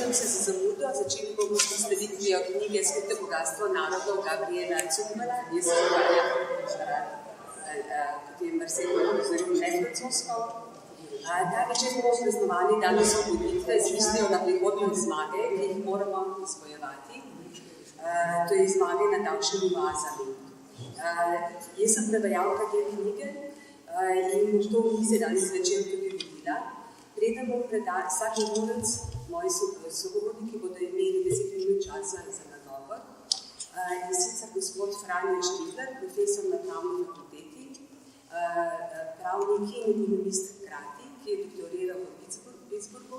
Opravičujem se za zamudo, začeli bomo s predstavitvijo knjige Skrito bogatstvo narodov Gabriela Zuckmana. Jaz se ukvarjam, kot je Marcel opozoril, ne francosko. Ta večer bomo praznovali dan osvoboditve z mislijo na prihodnje zmage, ki jih moramo izbojevati. To je zmage nad davčnimi oazami. Jaz sem prevajalka te knjige in bom to mize danes večer tudi vodila. Preden bom predala vsak govorec, moji sogovorniki bodo imeli 10 minut časa za nagovor. In sicer gospod Franjo Štifler, profesor na pravni fakulteti, pravnik in ekonomist hkrati, ki je doktoriral v Pittsburghu.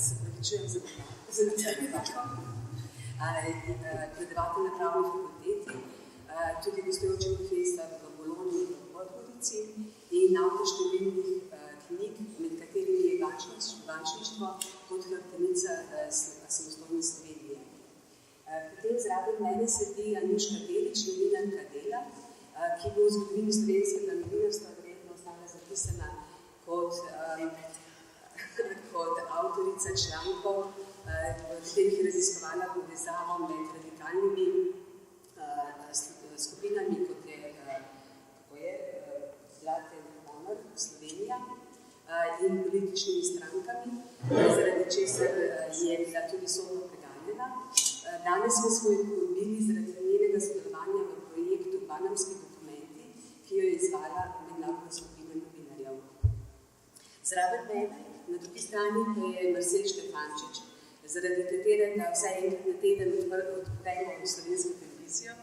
Se pravičujem za predavatelj na pravni fakulteti, tudi gostujoči profesor v Bologni in v Podgorici in avtor številnih knjig, med katerimi je bančništvo kot hrbtenica samostojne Slovenije. Potem zraven mene sedi Anuška Delič, novinarka Dela, ki bo v zgodovini slovenskega novinarstva verjetno ostala zapisana kot avtorica člankov, v katerih je raziskovala povezavo med radikalnimi skupinami, kot je Zlaten Honor Slovenija in političnimi strankami, zaradi česar je bila tudi sodno preganjena. Danes smo jo povabili zaradi njenega sodelovanja v projektu Panamski dokumenti, ki jo je izvala mednarodna skupina novinarjev. Zraven mene, na drugi strani pa je Marcel Štefančič, zaradi katerega vsaj enkrat na teden odpremo v slovensko televizijo.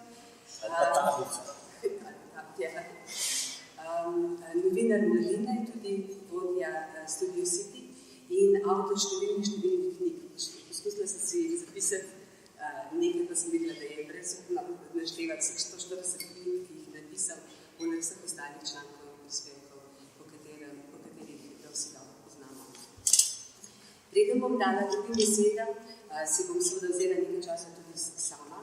Novinar Mladine, tudi vodja Studio City in avtor številnih knjig. Poskusila sem si zapisati nekaj, pa sem videla, da je brezupno naštevati 140 knjig, ki jih napisal, poleg vseh ostalih člankov in prispevkov, po katerih ga vsi dobro poznamo. Preden bom dala drugim besedam, si bom seveda vzela nekaj časa tudi sama.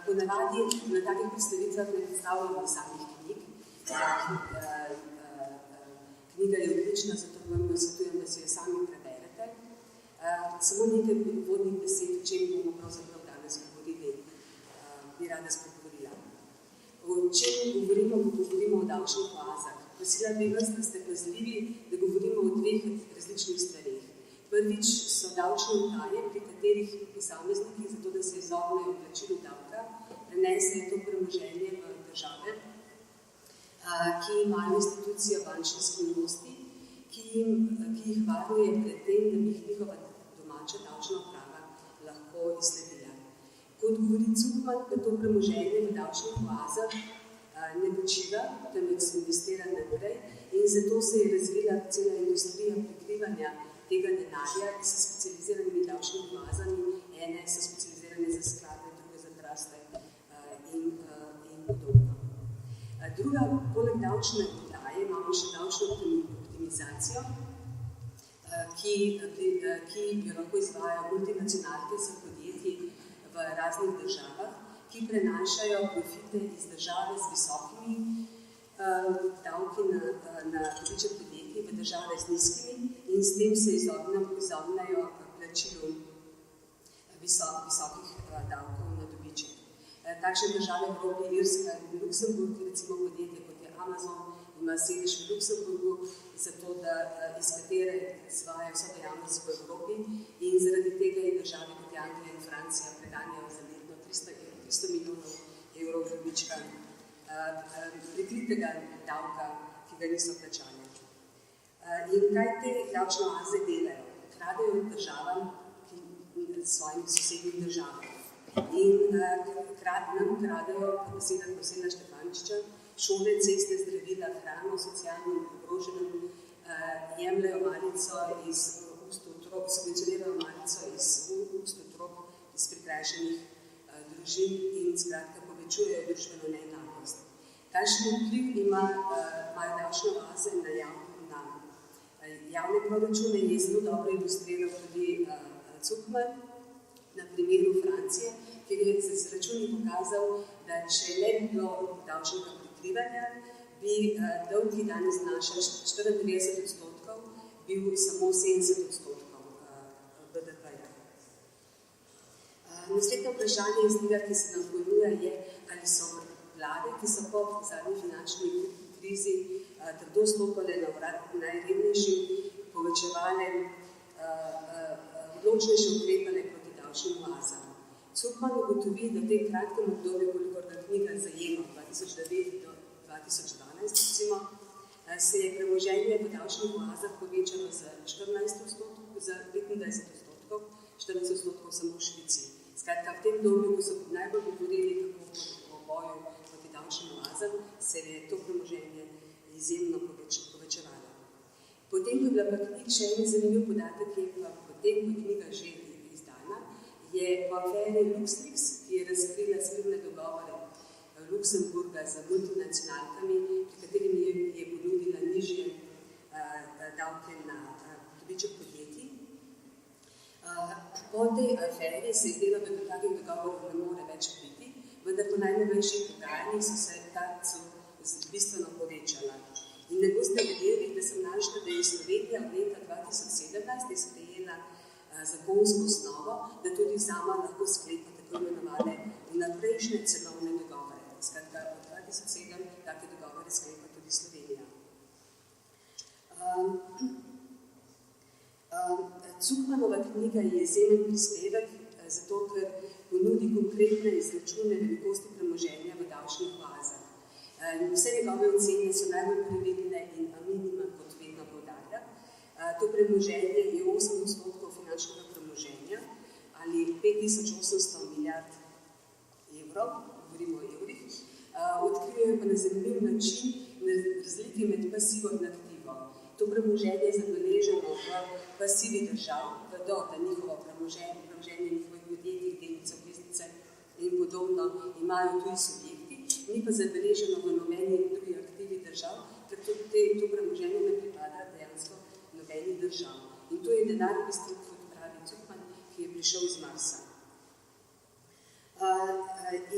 Ponavadi na takih predstavitvah ne predstavljamo samih knjig. Knjiga je odlična, zato vam svetujem, da si jo sami preberete. Samo nekaj vodnih besed, o čem bomo pravzaprav danes govorili, bi rada spregovorila. O čem govorimo o davčnih oazah. Prosila bi vas, da ste pazljivi, da govorimo o dveh različnih stvareh. Prvič so davčne utaje, pri katerih posamezniki, zato da se izognejo plačilu davka, prenesejo to premoženje v države, ki imajo institucijo bančne skrivnosti, ki jih varuje pred tem, da bi jih njihova domača davčna uprava lahko izsledila. Kot govori Zuckman, da to premoženje v davčnih oazah ne počiva, temveč se investira naprej in zato se je razvila cela industrija prikrivanja tega denarja s specializiranimi davčnimi oazami, ene so specializirane za sklade, druge za traste in podobno. Druga, poleg davčne utaje, imamo še davčno optimizacijo, ki jo lahko izvajajo multinacionalke z podjetji v raznih državah, ki prenašajo profite iz države z visokimi davki na dobiček podjetij v države z nizkimi in s tem se izognejo plačilu visokih davkov na dobiček. Takšne države v Evropi, Irska in Luksemburg, recimo podjetje kot je Amazon, ima sedež v Luksemburgu, zato da iz katere izvaja vso dejavnost v Evropi in zaradi tega je države kot je Anglija in Francija preganjajo za letno 300 milijonov evrov dobička prikritega davka, ki ga niso plačali. In kaj te davčne oaze delajo? Kradejo državam, svojim sosednjim državam. In nam kradejo, po besedah Marcela Štefančiča, šole, ceste, zdravila, hrano, socialno ogroženim, jemljajo malico iz ust otrok, subvencionirajo malico iz ust otrok, iz prikrajšanih družin in skratka povečujejo družbeno neenakost. Kakšen vpliv imajo davčne oaze na javne proračune je zelo dobro ilustriral tudi Zuckman na primeru financije, kjer je z računi pokazal, da če ne bi bilo davčnega prikrivanja, bi dolg, ki danes znaša 94%, bil samo 70% BDP-ja. Naslednje vprašanje iz tega, ki se nam ponuja, je, ali so vlade, ki so po zadnji finančni krizi trdo stopale na vrat najrevnejšim, povečevale, odločnejše ukrepale proti davčnim oazam. Zuckman ugotovi, da v tem kratkem obdobju, kolikor ga knjiga zajema 2009 do 2012, recimo, se je premoženje v davčnih oazah povečalo za 14%, za 25%, 14% samo v Švici. Skratka, v tem dobu, ko so najbolj govorili kako o boju proti davčnim oazam, se je to premoženje izjemno povečevalo. Potem, ko je bila pa knjiga, še en zanimiv podatek je pa potem, ko je knjiga že izdana, je v aferi LuxLeaks, ki je razkrila skrivne dogovore Luksemburga z multinacionalkami, pri katerimi je ponudila nižje davke na dobiček podjetij. Po tej aferi se je zdelo, da do takih dogovorov ne more več priti, vendar po najnovejših pogajanjih so se ta bistveno povečala. In ne boste verjeli, da sem našla, da je Slovenija od leta 2017 je sprejela zakonsko osnovo, da tudi sama lahko sklepa tako imenovane vnaprejšnje cenovne dogovore. Skratka, od 2007 take dogovore sklepa tudi Slovenija. Zuckmanova knjiga je izjemen prispevek, zato ker ponudi konkretne izračune velikosti premoženja v davčnih oazah. Vse njegove ocene so najbolj previdne in minima, kot vedno poudarja. To premoženje je 8% finančnega premoženja ali 5800 milijard evrov, govorimo o evrih. Odkrivajo pa na zanimiv način razlike med pasivo in aktivo. To premoženje je zabeleženo v pasivi držav, vedo, da njihovo premoženje njihovih podjetij, delnice, obveznice in podobno imajo tuji subjekti, ni pa zabeleženo v nobeni drugi aktivi držav, ker to premoženje ne pripada dejansko nobeni držav. In to je denar, kot pravi Zuckman, ki je prišel iz Marsa.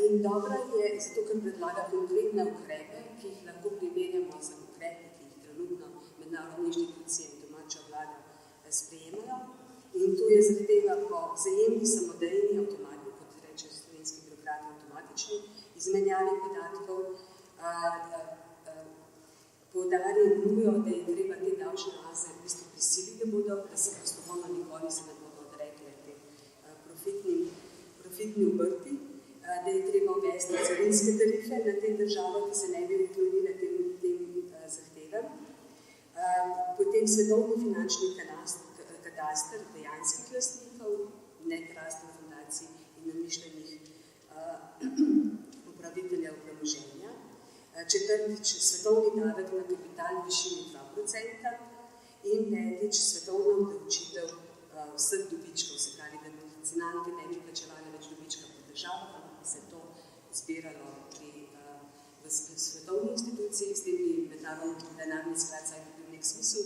In dobra je zato, ker predlaga konkretne ukrepe, ki jih lahko primerjamo z ukrepi, ki jih trenutno mednarodne inštitucije in domača vlada sprejemajo. In to je zahteva po vzajemni samodejni avtomati, kot reče slovenski birokrati, avtomatični izmenjavi podatkov, poudarja nujo, da je treba te davčne oaze v bistvu prisiliti, da se prostovoljno nikoli se ne bodo odrekli profitni obrti, da je treba uvesti carinske tarife na te države, ki se ne bi uklonile tem zahtevam. Potem svetovni finančni kataster dejanskih lastnikov, ne trastnih fundacij in namišljenih upraviteljev premoženja. Četrtič, svetovni davek na kapital v višini 2% in petič, svetovna obdavčitev vseh dobičkov, se pravi, da nacionalke ne bi plačevali več dobička po državah, ampak bi se to zbiralo v svetovni instituciji, s tem bi mednarodni denarni sklad saj bi bil nek smisel.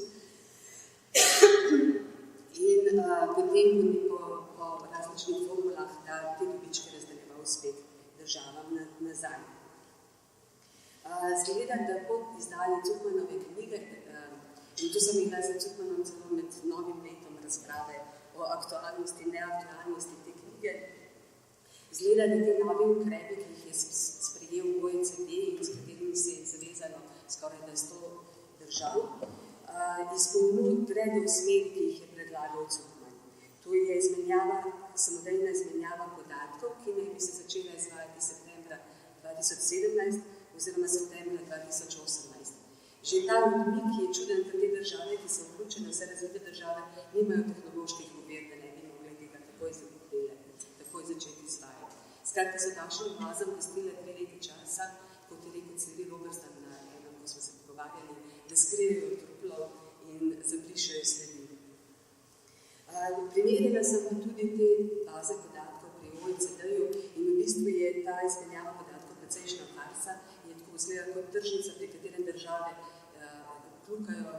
In potem bi po različnih formulah da te dobičke razdeljeval spet državam nazaj. Zgleda, da po izdaji Zuckmanove knjige, in to sem imela za Zuckmanom celo med novim letom razprave o aktualnosti, neaktualnosti te knjige, zgleda, da te nove ukrepe, ki jih je sprejel OECD in s katerimi se je zavezalo skoraj 100 držav, gredo v smer, ki jih je predlagal Zuckman. To je samodejna izmenjava podatkov, ki naj bi se začela izvajati septembra 2017 oziroma septembra 2018. Že ta odmik je čuden, ker te države, ki so vključene, vse razvite države, nimajo tehnoloških ovir, da ne bi mogli tega takoj začeti izvajati. Skratka, so davčnim oazam pustile 2 leti časa, kot je rekel Cyril Robertson na enem, ko smo se pogovarjali, da skrijejo truplo in zabrišejo sledi. Primerjala sem pa tudi te baze podatkov pri OECD-ju in v bistvu je ta izmenjava podatkov precejšnja farsa, je tako izgleda kot tržnica, pri katerem države klukajo,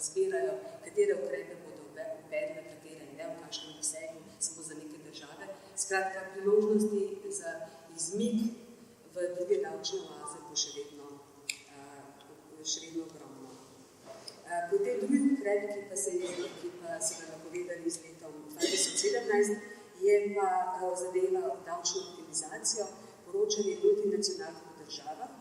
zbirajo, katere ukrepe bodo uvedle, katere ne, v kakšnem obsegu, samo za neke države. Skratka, priložnosti za izmik v druge davčne oaze bo še vedno ogromno. Potem drugi ukrep, ki pa so ga napovedali z letom 2017, je pa zadeva davčno optimizacijo, poročanje multinacionalnih državah,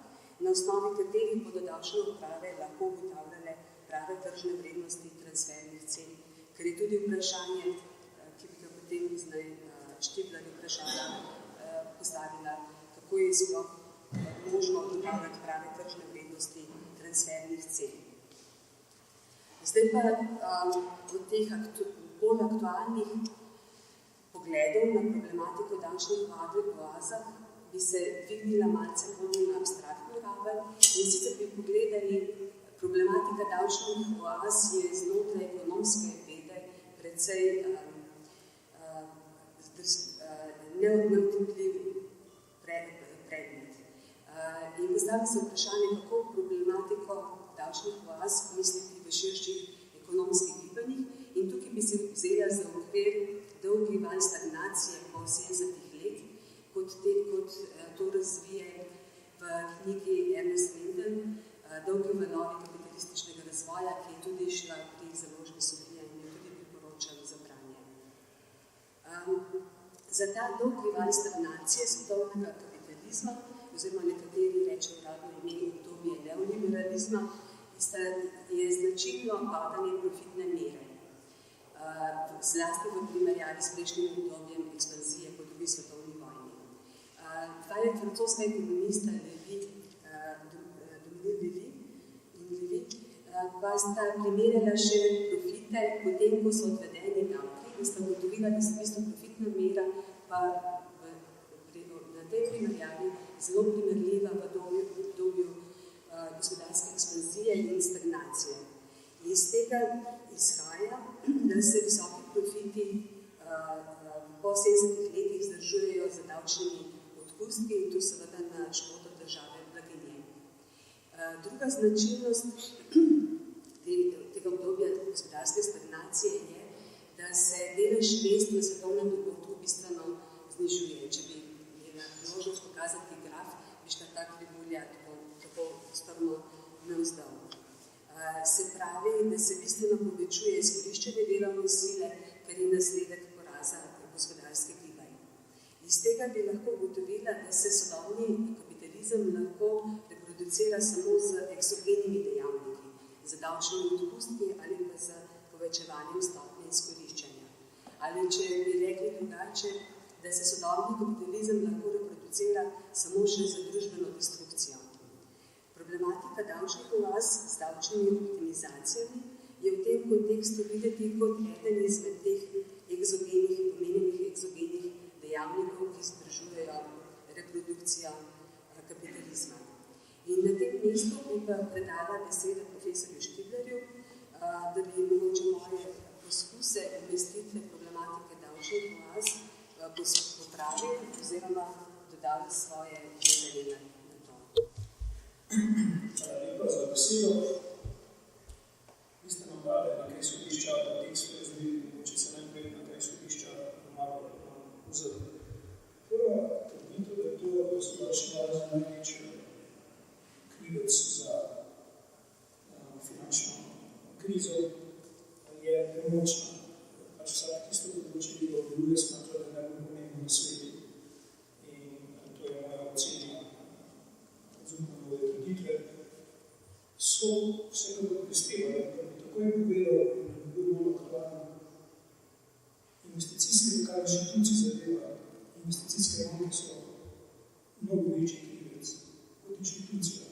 na osnovi katerih bodo davčne uprave lahko ugotavljale prave tržne vrednosti transfernih cen, ker je tudi vprašanje, ki bi ga potem zdaj Štiblarju postavila, kako je sploh možno ugotavljati prave tržne vrednosti transfernih cen. Zdaj pa od teh bolj aktualnih pogledov na problematiko davčnih oazah bi se dvignila malce bolj na abstraktno raven in sicer bi pogledali, problematika davčnih oaz je znotraj ekonomske vede precej neotipljiv predmet. In postavlja se vprašanje, kako problematiko davčnih oaz misliti v širših ekonomskih gibanjih. In tukaj bi se vzela za okvir dolgi val stagnacije po 70 let, kot to razvije v knjigi Ernest Linden, Dolgi valovi kapitalističnega razvoja, ki je tudi šla pri založbi Sofija in jo tudi priporočam za branje. Za ta dolgi val stagnacije svetovnega kapitalizma, oziroma nekateri rečejo uradno ime obdobje neoliberalizma, je značilno padanje profitne mere, zlasti v primerjavi s prejšnjim obdobjem ekspanzije po drugi svetovni vojni. Dva je francoska ekonomista Dominique Levy pa sta primerjala še profite, potem ko so odvedeni davki, in sta ugotovila, da se v bistvu profitna mera pa na tej primerjavi zelo primerljiva v obdobju gospodarske ekspanzije in stagnacije. Iz tega izhaja, da se visoki profiti po 70 letih zdržujejo z davčnimi odpustki in to seveda na škodo države blaginje. Druga značilnost tega obdobja gospodarske stagnacije je, da se delež mest v svetovnem dogodku bistveno znižuje. Če bi imela možnost pokazati graf, bi šla ta krivulja tako strmo navzdol. Se pravi, da se bistveno povečuje izkoriščanje delovne sile, kar je nasledek poraza gospodarske gibanje. Iz tega bi lahko ugotovila, da se sodobni kapitalizem lahko reproducira samo z eksogenimi dejavniki, z davčnimi odpustki ali pa z povečevanjem stopnje izkoriščanja. Ali če bi rekli drugače, da se sodobni kapitalizem lahko reproducira samo še z družbeno destrukcijo. Problematika davčnih oaz z davčnimi optimizacijami je v tem kontekstu videti kot eden izmed teh omenjenih egzogenih dejavnikov, ki združujejo reprodukcijo kapitalizma. In na tem mestu bi pa predala besede profesorju Štiblarju, da bi mogoče moje poskuse umestitve problematike davčnih oaz popravili oziroma dodali svoje gledanje na to. Hvala lepa za besedo. Vi ste nam dali nekaj izhodišča v tekstu, jaz bi mogoče se najprej nekaj izhodišča malo vzeti. Prva trditev, da je to gospodarska oaza največji krivec za finančno krizo, je premočna. Pač vsak tisto področje, ki ga obdeluje, smatra, da je najbolj pomembno na svetu. In to je moja ocena Zupanove trditve. So vsekakor prispevajo, da bi takoj povedal, da bi bil bolj aktualno. Investicijske, kar inštitucij zadeva, investicijske banke so mnogo večji krivec kot inštitucija.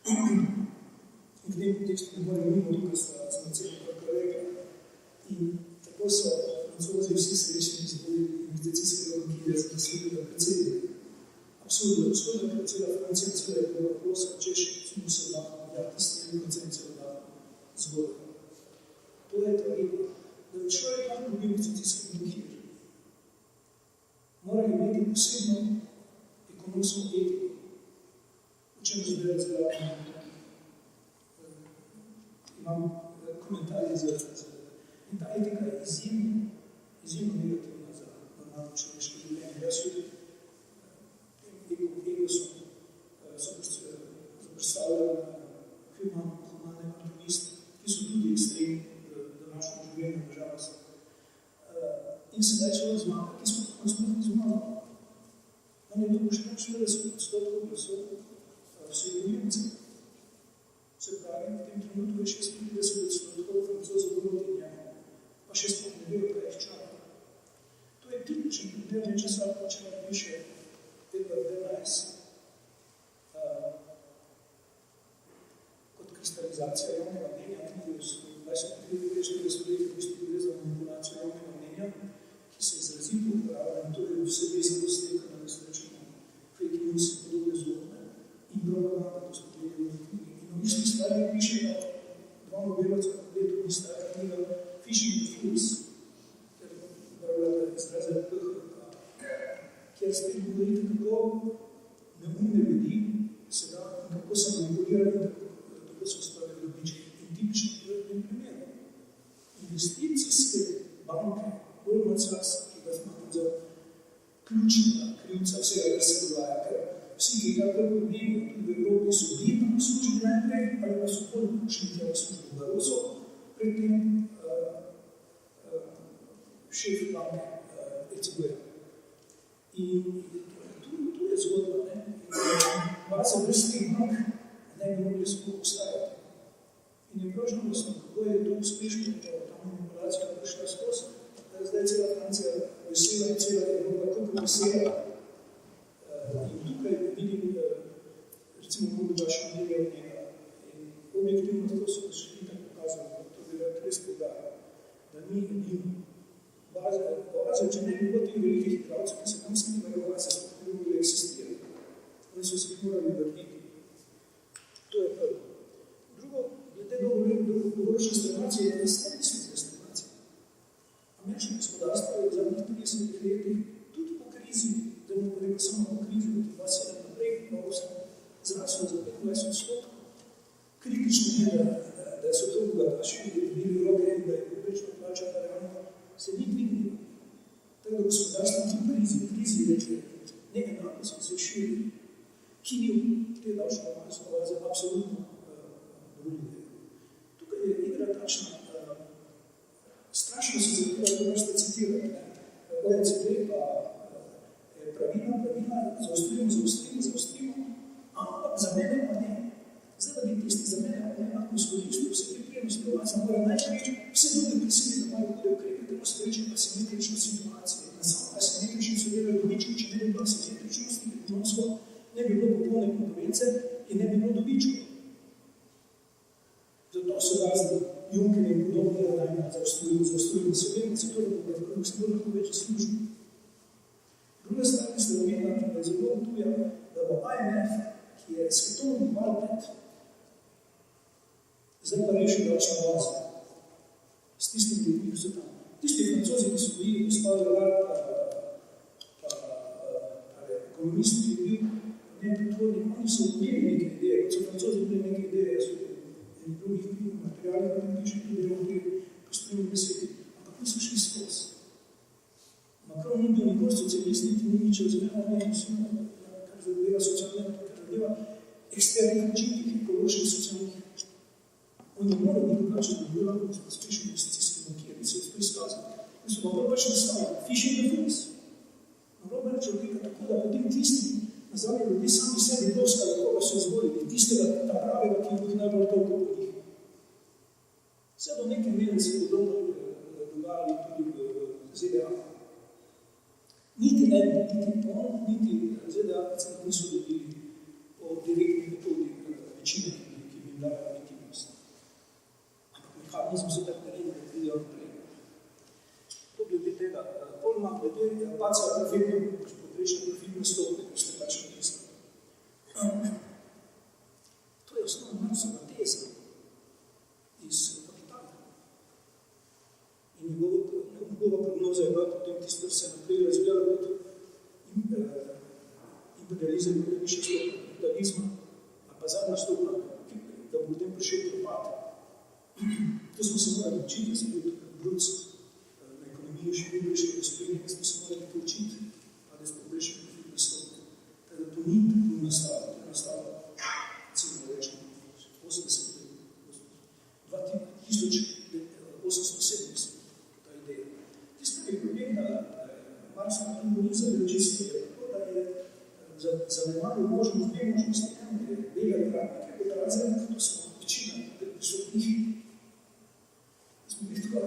In v tem kontekstu ne morem mimo tukaj sta celo kakor rekla. In tako so Francozi vsi srečni izvolili investicijskega bankirja za naslednjega predsednika. Absurdno, cela Francija, cela je bila prosa, češ smo se oddahnili, ja, tisti 1% se oddahnili zgodaj. To je tragedija, da bi človek lahko bil investicijski bankir. Mora imeti posebno ekonomsko etiko, o čem zdaj razgledamo. Imam komentarje za. In ta etika je izjemno negativna za normalno človeško življenje. tudi egosom so predstavljali humane aktiviste, ki so tudi ekstremni v današnjem življenju, nažalost. In sedaj človek zmaga, ki smo ni zmagali. On je dobil 44% glasov vseh Nemcev. Se pravi, v tem trenutku je 56% Francozov proti njemu, pa še sploh ne vejo, kaj jih čaka. To je tipičen primer, nečesa, če nam piše Edward Bernays, kot kristalizacija javnega mnenja, tudi v 20. stoletju, v bistvu gre za manipulacijo javnega mnenja, ki se izrazito uporablja, in to je vse vezano s tem, kar nas rečemo fake news in podobne zgodbe in propaganda, to smo gledali v knjigi. In v bistvu stvari piše dva nobelovca v letu, ni stara knjiga Fishing the Fools, ker uporabljate izraze kjer spet govorite, kako neumne ljudi se da in kako se manipulirali in kako so ustvarjali dobički. In tipično v tem primeru. Investicijske banke, Goldman Sachs, ki ga smatram za ključnega krivca vsega, kar se dogaja, ker vsi, ki kakor pomenijo tudi v Evropi, so bili tam v službi najprej, ali pa so bolj šli tja v službi Baroso, predtem šef banke ECB-ja. In tu je zgodba, ne? Baza brez teh bank ne bi mogli sploh postajati. In je prav žalostno, kako je to uspešno, ta manipulacija prišla skozi. Zdaj cela Francija vesela in cela Evropa kako vesela. In tukaj vidim, recimo, kako vaš nedelja od njega. In objektivno to so še tako pokazali, to bi res podarjali, da ni edino. Baza, če ne bi bilo tih velikih igralcev, ki se tam skrivajo, baze sploh ne bi mogli eksistirati. Oni so se morali vrniti. To je prvo. Drugo, glede dolgoročne stagnacije, je statistične stagnacije. Ameriško gospodarstvo je v zadnjih 30 letih, tudi po krizi, da bomo rekel samo po krizi, od 27 naprej, pa 8, zraslo za 25%. Kritično je, da so to bogataši, da je bili roke in da je poprečno plača realno, se ni dvignilo. Tako da gospodarstvo ti krizi reče, enako smo se širi, ki ni te davčne oaze absolutno dovoljili. Tukaj je igra takšna, strašno se zahteva, da možete citirati. OECD pa pravila, zaostrimo, ampak za mene pa ne. Zdaj, da bi tisti za mene pa ne lahko izkoristil vse te prednosti oaze, mora najprej vse druge prisili, da imajo hude ukrepe, da se reče asimetrične situacije. Na samo asimetrični so delali dobički, če ne bi bilo asimetričnosti, ne bi bilo popolne konkurence in ne bi bilo dobičkov. Zato so razni Juncker in podobne radajne zaostrujemo Slovenijo, zato da bomo lahko več služili. Druga stvar, ki ste omenila, ki je zelo tuja, da bo IMF, ki je svetovni valpet, zdaj pa rešil davčne oaze s tistimi ljudmi, ki so tam. Tisti Francozi, ki so bili gospodarji ekonomisti, ki je bil nepretvorni, oni so imeli neke ideje, kot so Francozi bili neke ideje, so in drugih materialih, ki piše tudi o teh postojnih besedi, ampak niso šli skozi. Macron ni bil nikoli socialist, niti ni nič razumel, ne vsem, kar zadeva socialne, kar zadeva eksternih učinkih, ekoloških socialnih. On je moral biti drugače, da bi bil lahko uspešen investicijski bankir, ki se je izkazal. In so pa pač nastavili, Fishing the Fools. Na Roberč odlika tako, da potem tisti, nazadnje ljudi sami sebi ploskali, koga so izvolili, tistega ta pravega, ki bo najbolj toliko po njih. Vse do neke mere se podobno dogajali tudi v ZDA. Niti on, niti ZDA niso dobili po direktni metodi večine, ki bi jim dala legitimnost. Ampak mehanizm so tak naredili, da vidijo naprej. To glede tega. Pol ima glede paca profilne, poprečne profilne stopne, ko ste pač napisali. To je osnovna Marksova teza iz Kapitala. In njegova prognoza je bila potem tisto, da se naprej razvijala kot imperializem, kot više stopna kapitalizma, ali pa zadnja stopna, da bo potem prišel propad. To smo se morali učiti, da sem bil tukaj bruc na ekonomiji, še bil še gospodin, da smo se morali to učiti, pa da smo zanemaril možnost, dve možnosti. Eno je vega gradnike, vega razred, to smo večina prisotnih, smo bili tako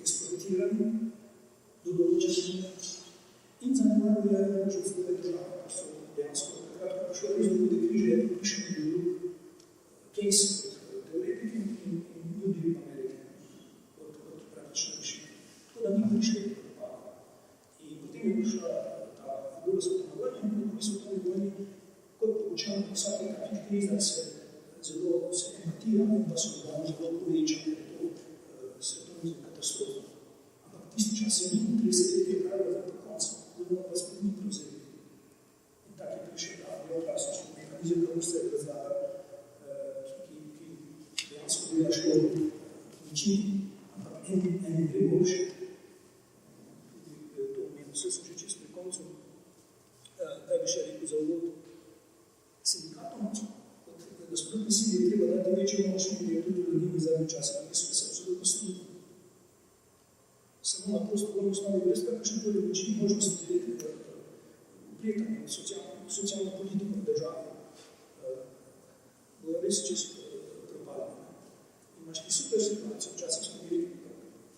eksploatirani do določenja in zanemaril je možnost vega država, ko so dejansko takrat, ko prišlo iz Druge križe, je prišel bil Keynes kot teoretik in ljudi Amerike kot praktično rešitev. Tako da ni prišli do propada. In potem je prišla ta druga svetovna vojna in po drugi svetovni vojni, kot poučeno v vsakih takih krizah, se empatija in pa solidarnost zelo poveča, da je to svetovna katastrofa. Ampak tisti čas se ni 30 let je pravila za konca, zelo pa spet ni prevzeli. In tak je prišel ta neoklasični mehanizem, kako se razlaga, ki dejansko dela škodo ničini, ampak eni dve boljši. To omenil, vse so že čez pri koncu. Kaj bi še rekel za uvod? Sindikatom, kot nasprotni sili je treba dati večjo moč, in je tudi v njih zadnji čas, ki so se absolutno stupili. Samo na prostovoljni osnovi brez kakršnekoli večini možnosti direktnega vpletanja v socialno politiko v državi. Bojo res čisto propadli. Imaš ti super situacijo, včasih smo bili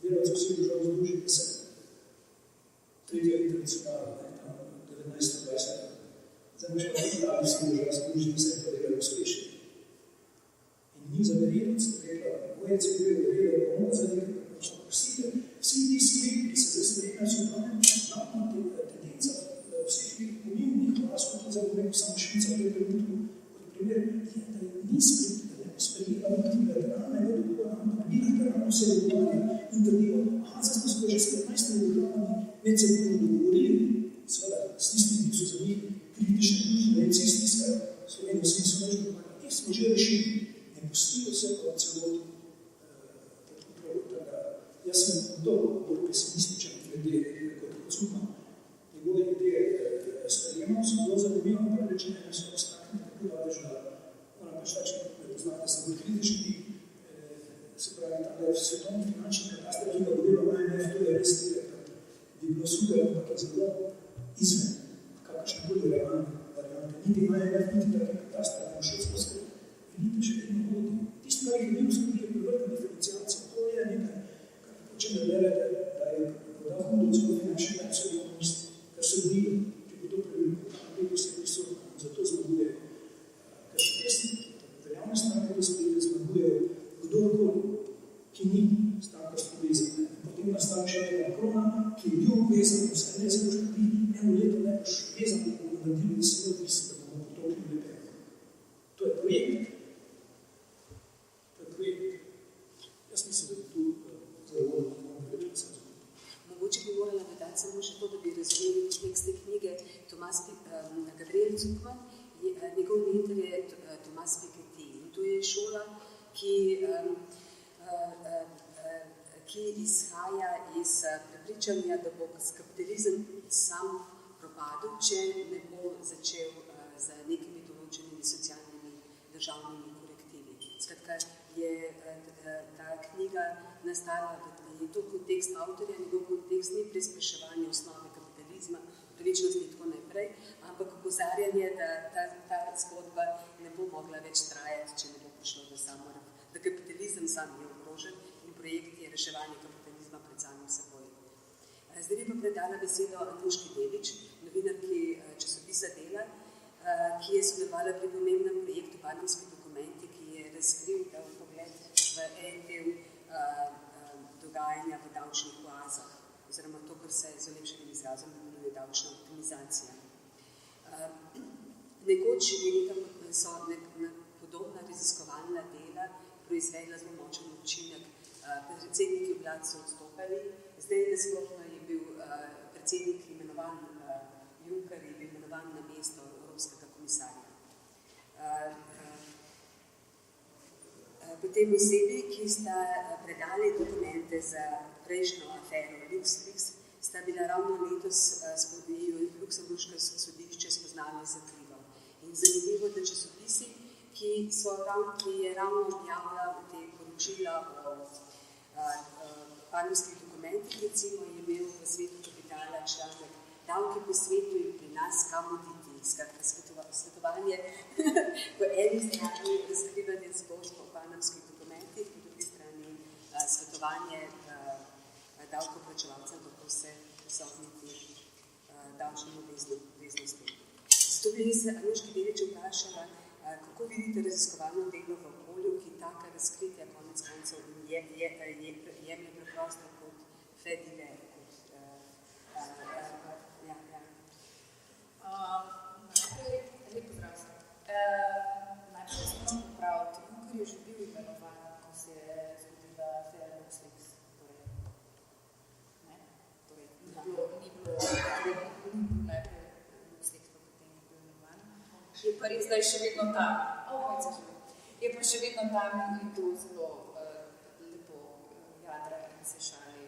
delavci vsi državi združili se. Tretja internacionalna, tam 1920. Zdaj boš pa dali vsi državi združili se in pa delali uspešni. In ni zaverjeno, sem rekla, OECD je verjela pomoč za nekaj, vsi ti sklepi, ki se zdaj sprejemajo, so naravna tendenca vseh teh pomembnih vlast, kot je zdaj samo Švica, v tem trenutku, kot primer, je, da ni sprejela, da ne sprejela multilateralnega dogovora, ampak bilateralno se dogovarja in trdijo, zdaj smo se že s 15 državami medsebojno dogovorili, seveda s tistimi, ki so za njih kritične konferencije stiskajo, Slovenijo vsi so več dogovarjali, teh smo že rešili, ne pustijo se pa celoti pod kontrolo. Jaz sem bolj pesimističen glede kot Cuma. Njegove ideje sprejemam, so zelo zanimivo, ampak rečene so abstraktne, tako daleč, da moram pač takšne prepoznati, da sem bolj kritični. Se pravi, da je svetovni finančni katastar, ki ga vodilo IMF, to je res nekaj, bi bilo super, ampak je zelo izven kakršne bolj relevantne variante. Niti IMF, niti taki katastar, ne všel smo skrbi. Vidite še vedno vodi. Tisto, kar je bilo skrbi, je prevrta diferenciacija. To je nekaj, če ne verjete, da je podal hudo celo finančni absolutnost, kar se bojijo, če bo to preveliko, kako se prisotno, zato zmagujejo. Ker še testi, veljavne stranke to sprejeli, zmagujejo kdorkoli, ki ni strankarsko vezan. Potem nastavi še nekaj krona, ki je bil vezan, vse ne se boš tudi eno leto ne boš vezan, da bomo naredili deset odvisi, da bomo potopili lepe. To je projekt. Jaz mislim, da tu Mogoče bi morala dodati samo še to, da bi razumeli tekst te knjige. Gabriel Zuckman, njegov mentor je Tomas Piketty. In to je šola, ki izhaja iz prepričanja, da bo kapitalizem sam propadel, če ne bo začel z nekimi določenimi socialnimi državnimi korektivi. Skratka, je ta knjiga nastala, je to kontekst avtorja, njegov kontekst ni prispeševanje osnove kapitalizma, pravičnosti in tako naprej, ampak opozarjanje, da ta zgodba ne bo mogla več trajati, če ne bo prišlo do samorab, da kapitalizem sam je ogrožen in projekt je reševanje kapitalizma pred samim seboj. Zdaj bi pa predala besedo Antuški Dedič, novinarki časopisa Dela, ki je sodelovala pri pomembnem projektu Panamski dokumenti, ki je razkril pogled v en del dogajanja v davčnih oazah, oziroma to, kar se z olepšenim izrazom imenuje davčna optimizacija. Nekoč so podobna raziskovalna dela proizvedla zelo močen učinek. Predsedniki vlad so odstopali, zdaj nasplošno je bil predsednik imenovan, Juncker je bil imenovan na mesto Evropskega komisarja. Potem osebi, ki sta predali dokumente za prejšnjo afero LuxLeaks, sta bila ravno letos Luksemburško sodišče spoznalo za krivo. In zanimivo, da časopisi, ki je ravno objavila te poročila o panamskih dokumentih, recimo je imel v Svetu kapitala članek Davki po svetu in pri nas kam oditi. skratka svetovanje po eni strani razkrivanje zgodb o panamskih dokumentih, po drugi strani svetovanje davkoplačevalcev, kako se izogniti davčnim obveznostim. Zato bi se Anuški Delić vprašala, kako vidite raziskovalno delo v okolju, ki taka razkritja konec koncev jemlje preprosto kot fedile, kot Najprej, lep pozdrav. Najprej se moram popraviti, ker je že bil imenovan, ko se je zgodila afera LuxLeaks. Ni bilo najprej LuxLeaks, pa potem je bil imenovan. Je pa res, da je še vedno tam. Je pa še vedno tam in to zelo lepo jadra in se šali.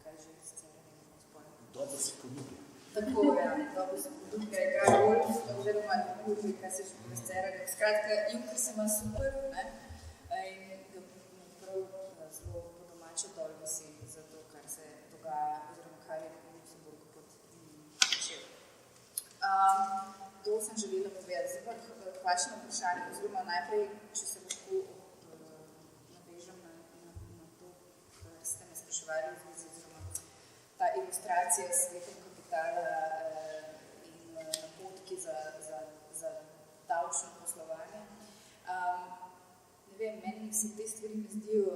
Kaj že sicer ne vem, spojno. Dobro se poljublja. Tako, ja, dobro se poljublja, igra golf, oziroma ljubje, kaj se še povescerali. Skratka, Junker se ima super, ne? In ga prav zelo po domače dol veseli za to, kar se dogaja, oziroma kar je v Luksemburgu počel. To sem želela povedati. Zdaj pa k vašem vprašanju, oziroma najprej, če se lahko navežem na to, kar ste me spraševali v zvezi, oziroma ta ilustracija svetom kapitala in napotki za davčno poslovanje. Ne vem, meni se te stvari mi zdijo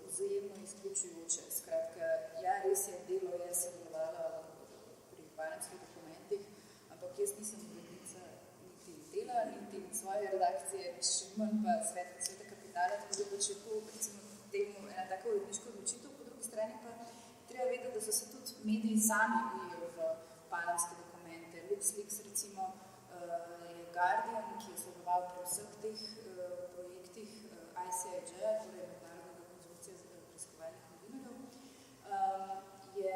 vzajemno izključujoče. Skratka, ja, res je, delo je sodelovala pri panamskih dokumentih, ampak jaz nisem urednica niti dela, niti svoje redakcije, še manj pa sveta kapitala, tako da če to, recimo, temu ena taka uredniška odločitev, po drugi strani pa treba vedeti, da so se tudi mediji sami ujeli v panamske dokumente. LuxLeaks, recimo, je Guardian, ki je sodeloval pri vseh teh projektih ICIJ, torej Mednarodnega konzorcija preiskovalnih novinarjev, je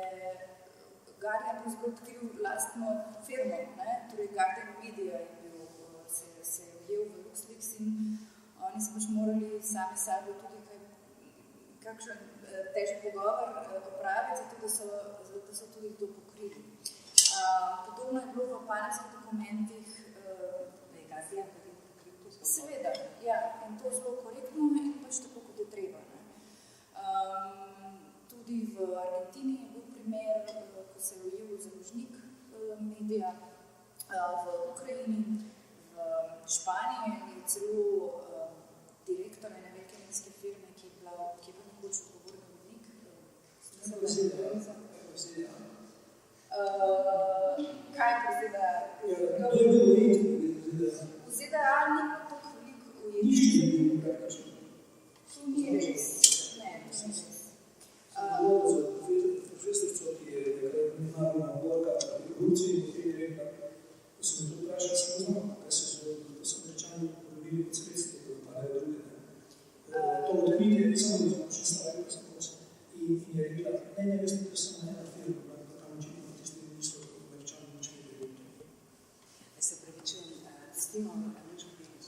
Guardian zelo odkril lastno firmo, ne? Torej Guardian Media je bil, se je ujel v LuxLeaks in oni so pač morali sami sabo tudi kakšen težek pogovor opraviti, zato da so tudi to pokrili. Podobno je bilo v panamskih dokumentih, seveda, ja, in to zelo korektno in pač tako, kot je treba. Ne? Tudi v Argentini je bil primer, ko se je ujel založnik medija, v Ukrajini, v Španiji je celo direktor ene velike medijske firme, ki je bil nekoč odgovorni urednik. Kaj pa ZDA? V ZDA ni tako veliko ujetih. To ni res. Ne, to ni res. Profesorco, ki je mednarodna odborka pri korupciji, potem je rekla, ko sem to vprašal, sem znal, kaj se zgodilo, da so Američani porobili pod sredstvo, da padajo druge. To odkritje je samo izmočen stavil, ko sem posel. In je rekla, ne veste, da sem ena firma, pa tam očitno tisti niso Američani učili, da je bilo to. Se pravičujem, testimo Anuški Delić.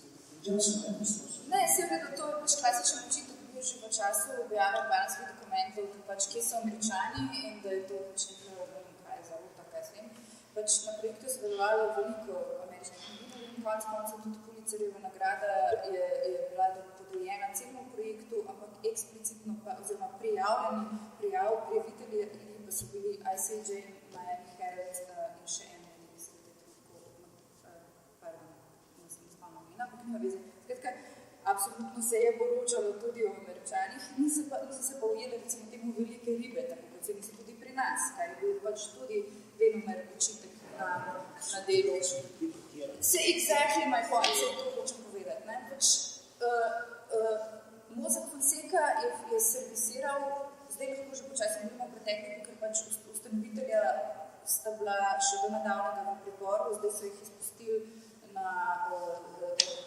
Ne, se je redo, to je pač klasičen očitek, bil že v času objave panamskih dokumentov, da pač kje so Američani in da je to pač nekaj, ne vem kaj, zaruta, kaj svem. Pač na projektu je sodelovalo veliko ameriških novinarjev in koncev tudi Pulitzerjeva nagrada je bila podeljena celemu projektu, ampak eksplicitno pa, oziroma prijavitelji pa so bili ICIJ, Miami Herald in še en medij, se vidi nisem spomnila imena, ampak nima veze. Skratka, absolutno se je poročalo tudi o Američanih, niso se pa ujeli recimo temu velike ribe, tako kot se niso tudi pri nas, kar je bil pač tudi venomer očitek na delu. Se exactly my point, se to hočem povedati. Ne? Pač, Mossack Fonseca je servisiral, zdaj lahko že počasno govorimo o pretekliku, ker pač ustanovitelja sta bila še do nedavnega v priporu, zdaj so jih izpustili na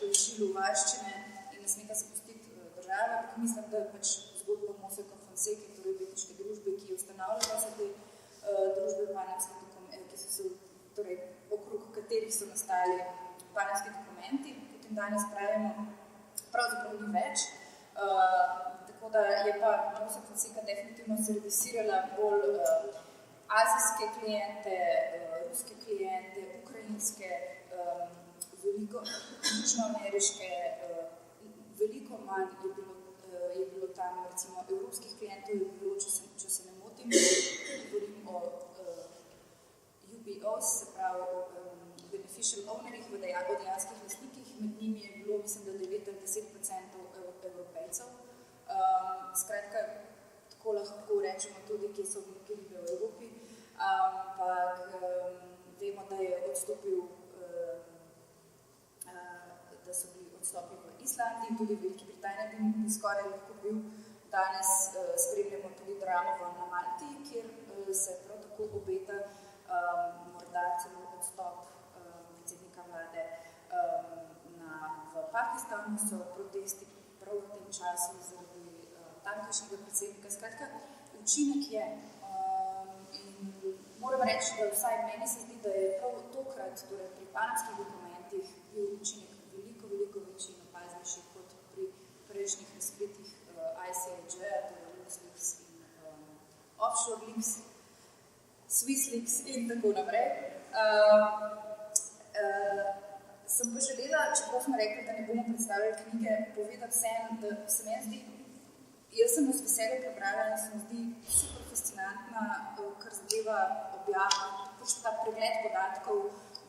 povšilu varščine in ne smeta se pustiti države, ampak mislim, da pač zgodba Mossacka Fonseca, torej odvetniške družbe, ki je ustanavljala se te družbe panamske dokumente, ki so se, torej okrog katerih so nastali panamski dokumenti, potem danes pravimo, pravzaprav ni več. Tako da je pa Mossack Fonseca definitivno servisirala bolj azijske klijente, ruske klijente, ukrajinske veliko južnoameriške, veliko manj je bilo tam, recimo, evropskih klientov je bilo, če se ne motim, govorim o UBOs, se pravi o beneficial ownerjih, o dejanskih lastnikih, med njimi je bilo, mislim, da 9-10% Evropejcev. Skratka, tako lahko rečemo tudi, kje so velike ribe v Evropi, ampak vemo, da je odstopil, da so bili odstopi v Islandiji, tudi v Veliki Britaniji bi skoraj lahko bil. Danes spremljamo tudi dramo na Malti, kjer se prav tako obeta morda celo odstop predsednika vlade. V Pakistanu so protesti prav v tem času zaradi tamkajšnjega predsednika. Skratka, učinek je. In moram reči, da vsaj meni se zdi, da je prav tokrat, torej pri panamskih dokumentih, bil učinek veliko večji in opaznejši kot pri prejšnjih razkritih ICIJ-a, torej LuxLeaks in Offshore Leaks, SwissLeaks in tako naprej. Sem pa želela, čeprav smo rekli, da ne bomo predstavljali knjige, povedati vsem, da se meni zdi, jaz sem z veseljem prebrala in se mi zdi super fascinantna, kar zadeva objava, pač ta pregled podatkov,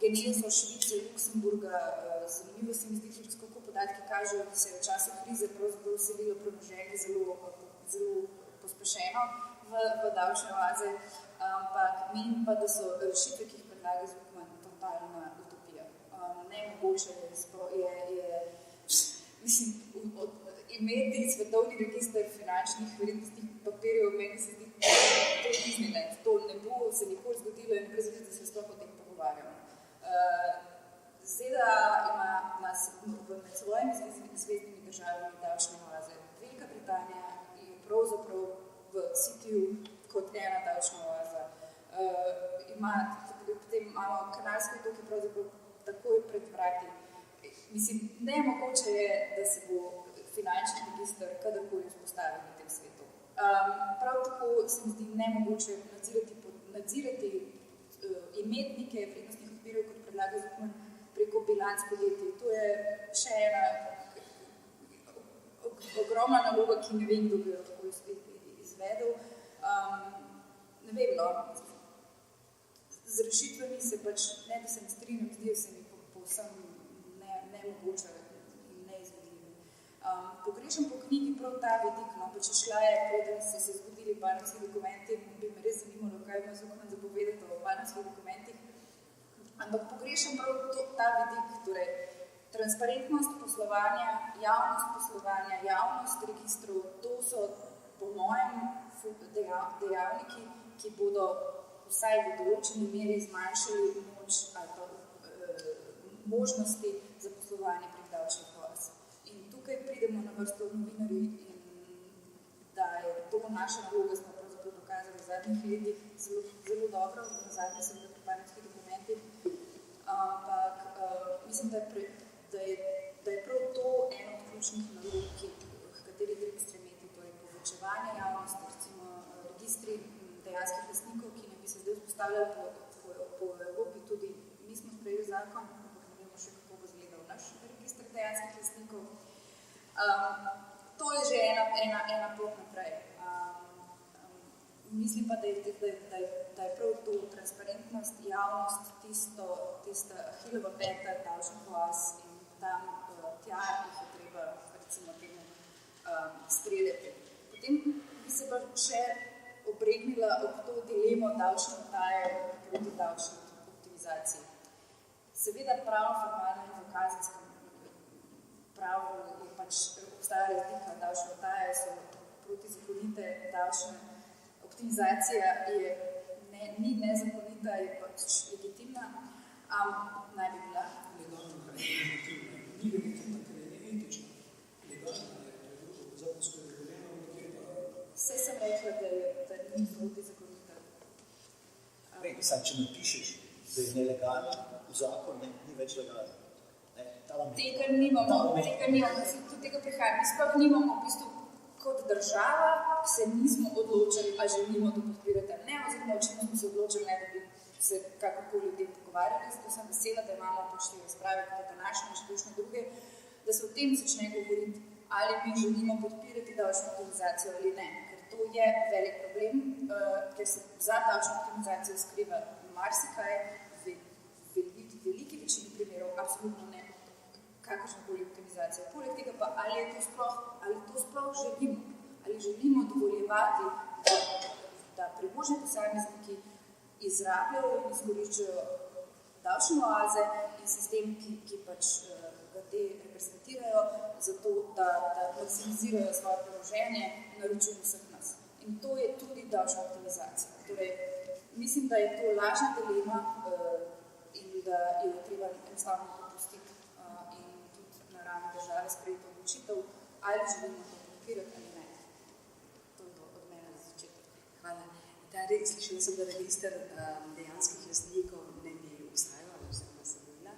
Genezov, Švice, Luksemburga, zanimivo se mi zdi tudi, kako podatki kažejo, da se je v času krize pravzaprav vselilo premoženje zelo pospešeno v davčne oaze, ampak menim pa, da so rešitve, ki jih predlaga Zuckman, totalna utopija. Nemogoče je mislim, imeti svetovni register finančnih vrednostnih papirjev, meni se zdi, to je Disneyland. To ne bo se nikoli zgodilo in brez vez, da se sploh o tem pogovarjamo. ZDA ima med svojimi zvezdnimi državami davčne oaze. Velika Britanija je pravzaprav v Cityju kot ena davčna oaza. Potem imamo Kanarske otoke pravzaprav takoj pred vrati. Mislim, nemogoče je, da se bo finančni register kadarkoli vzpostavil na tem svetu. Prav tako se mi zdi nemogoče nadzirati imetnike vrednostnih papirjev, kot predlaga Zuckman, preko bilanc podjetij. To je še ena ogromna naloga, ki ne vem, kdo bi jo tako izvedel. Ne vem, no. Z rešitvami se pač, ne da se ne strinjam, zdijo se mi povsem nemogoče in neizvedljivi. Pogrešam po knjigi prav ta vidik, no, pa če šla je, preden so se zgodili panamski dokumenti, bi me res zanimalo, kaj ima Zuckman zapovedati o panamskih dokumentih. Ampak pogrešam prav ta vidik, torej transparentnost poslovanja, javnost registrov, to so po mojem dejavniki, ki bodo vsaj v določeni meri zmanjšali moč ali pa možnosti za poslovanje prek davčnih oaz. In tukaj pridemo na vrsto novinarji in da je to naša naloga, smo pravzaprav dokazali v zadnjih letih zelo dobro, na zadnje sem v panamskih dokumentih, ampak mislim, da je prav to eno od ključnih nalog, v kateri treba stremeti, torej povečevanje javnosti, recimo registri dejanskih lastnikov, ki ne bi se zdaj vzpostavljali po Evropi, tudi mi smo sprejeli zakon, ampak ne vemo še, kako bo izgledal naš register dejanskih lastnikov. To je že ena pot naprej. Mislim pa, da je prav to transparentnost, javnost, tista Achillova peta davčnih oaz in tam tja jih je treba, recimo, temu streljati. Potem bi se pa še obregnila ob to dilemo davčne utaje proti davčni optimizaciji. Seveda pravno, formalno in v kazenskem pravu je pač obstaja razlika. Davčne utaje so protizakonite, davčna optimizacija ni nezakonita, je pač legitimna, naj bi bila. Legalna je ni legitimna, ker je neetična. Legalna je zakonsko regulirana, nekje pa... Vse sem rekla, da ni protizakonita. Če napišeš, da je nelegalna, v zakon ni več legalna. Tega nimamo, tudi tega prihajam. Mi sploh nimamo v bistvu kot država, se nismo odločili, a želimo to podpirati ali ne, oziroma očitno smo se odločili, da bi se kakorkoli o tem pogovarjali, zato sem vesela, da imamo pač te razprave, kot današnje in še kakšne druge, da se o tem začne govoriti, ali mi želimo podpirati davčno optimizacijo ali ne. Ker to je velik problem, ker se za davčno optimizacijo skriva marsikaj, v veliki večini primerov absolutno ne kakršnokoli optimizacija. Poleg tega pa, ali to sploh želimo, ali želimo dovoljevati, da premožni posamezniki izrabljajo in izkoriščajo davčne oaze in sistem, ki pač ga te reprezentirajo, zato da maksimizirajo svoje premoženje na račun vseh nas. In to je tudi davčna optimizacija. Torej, mislim, da je to lažna dilema in da jo treba enostavno popustiti in tudi na ravni države sprejeti odločitev, ali želimo to podpirati ali ne. To je od mene na začetek. Hvala. Slišala sem, da register dejanskih lastnikov ne bi obstajal, ali vsega se bila,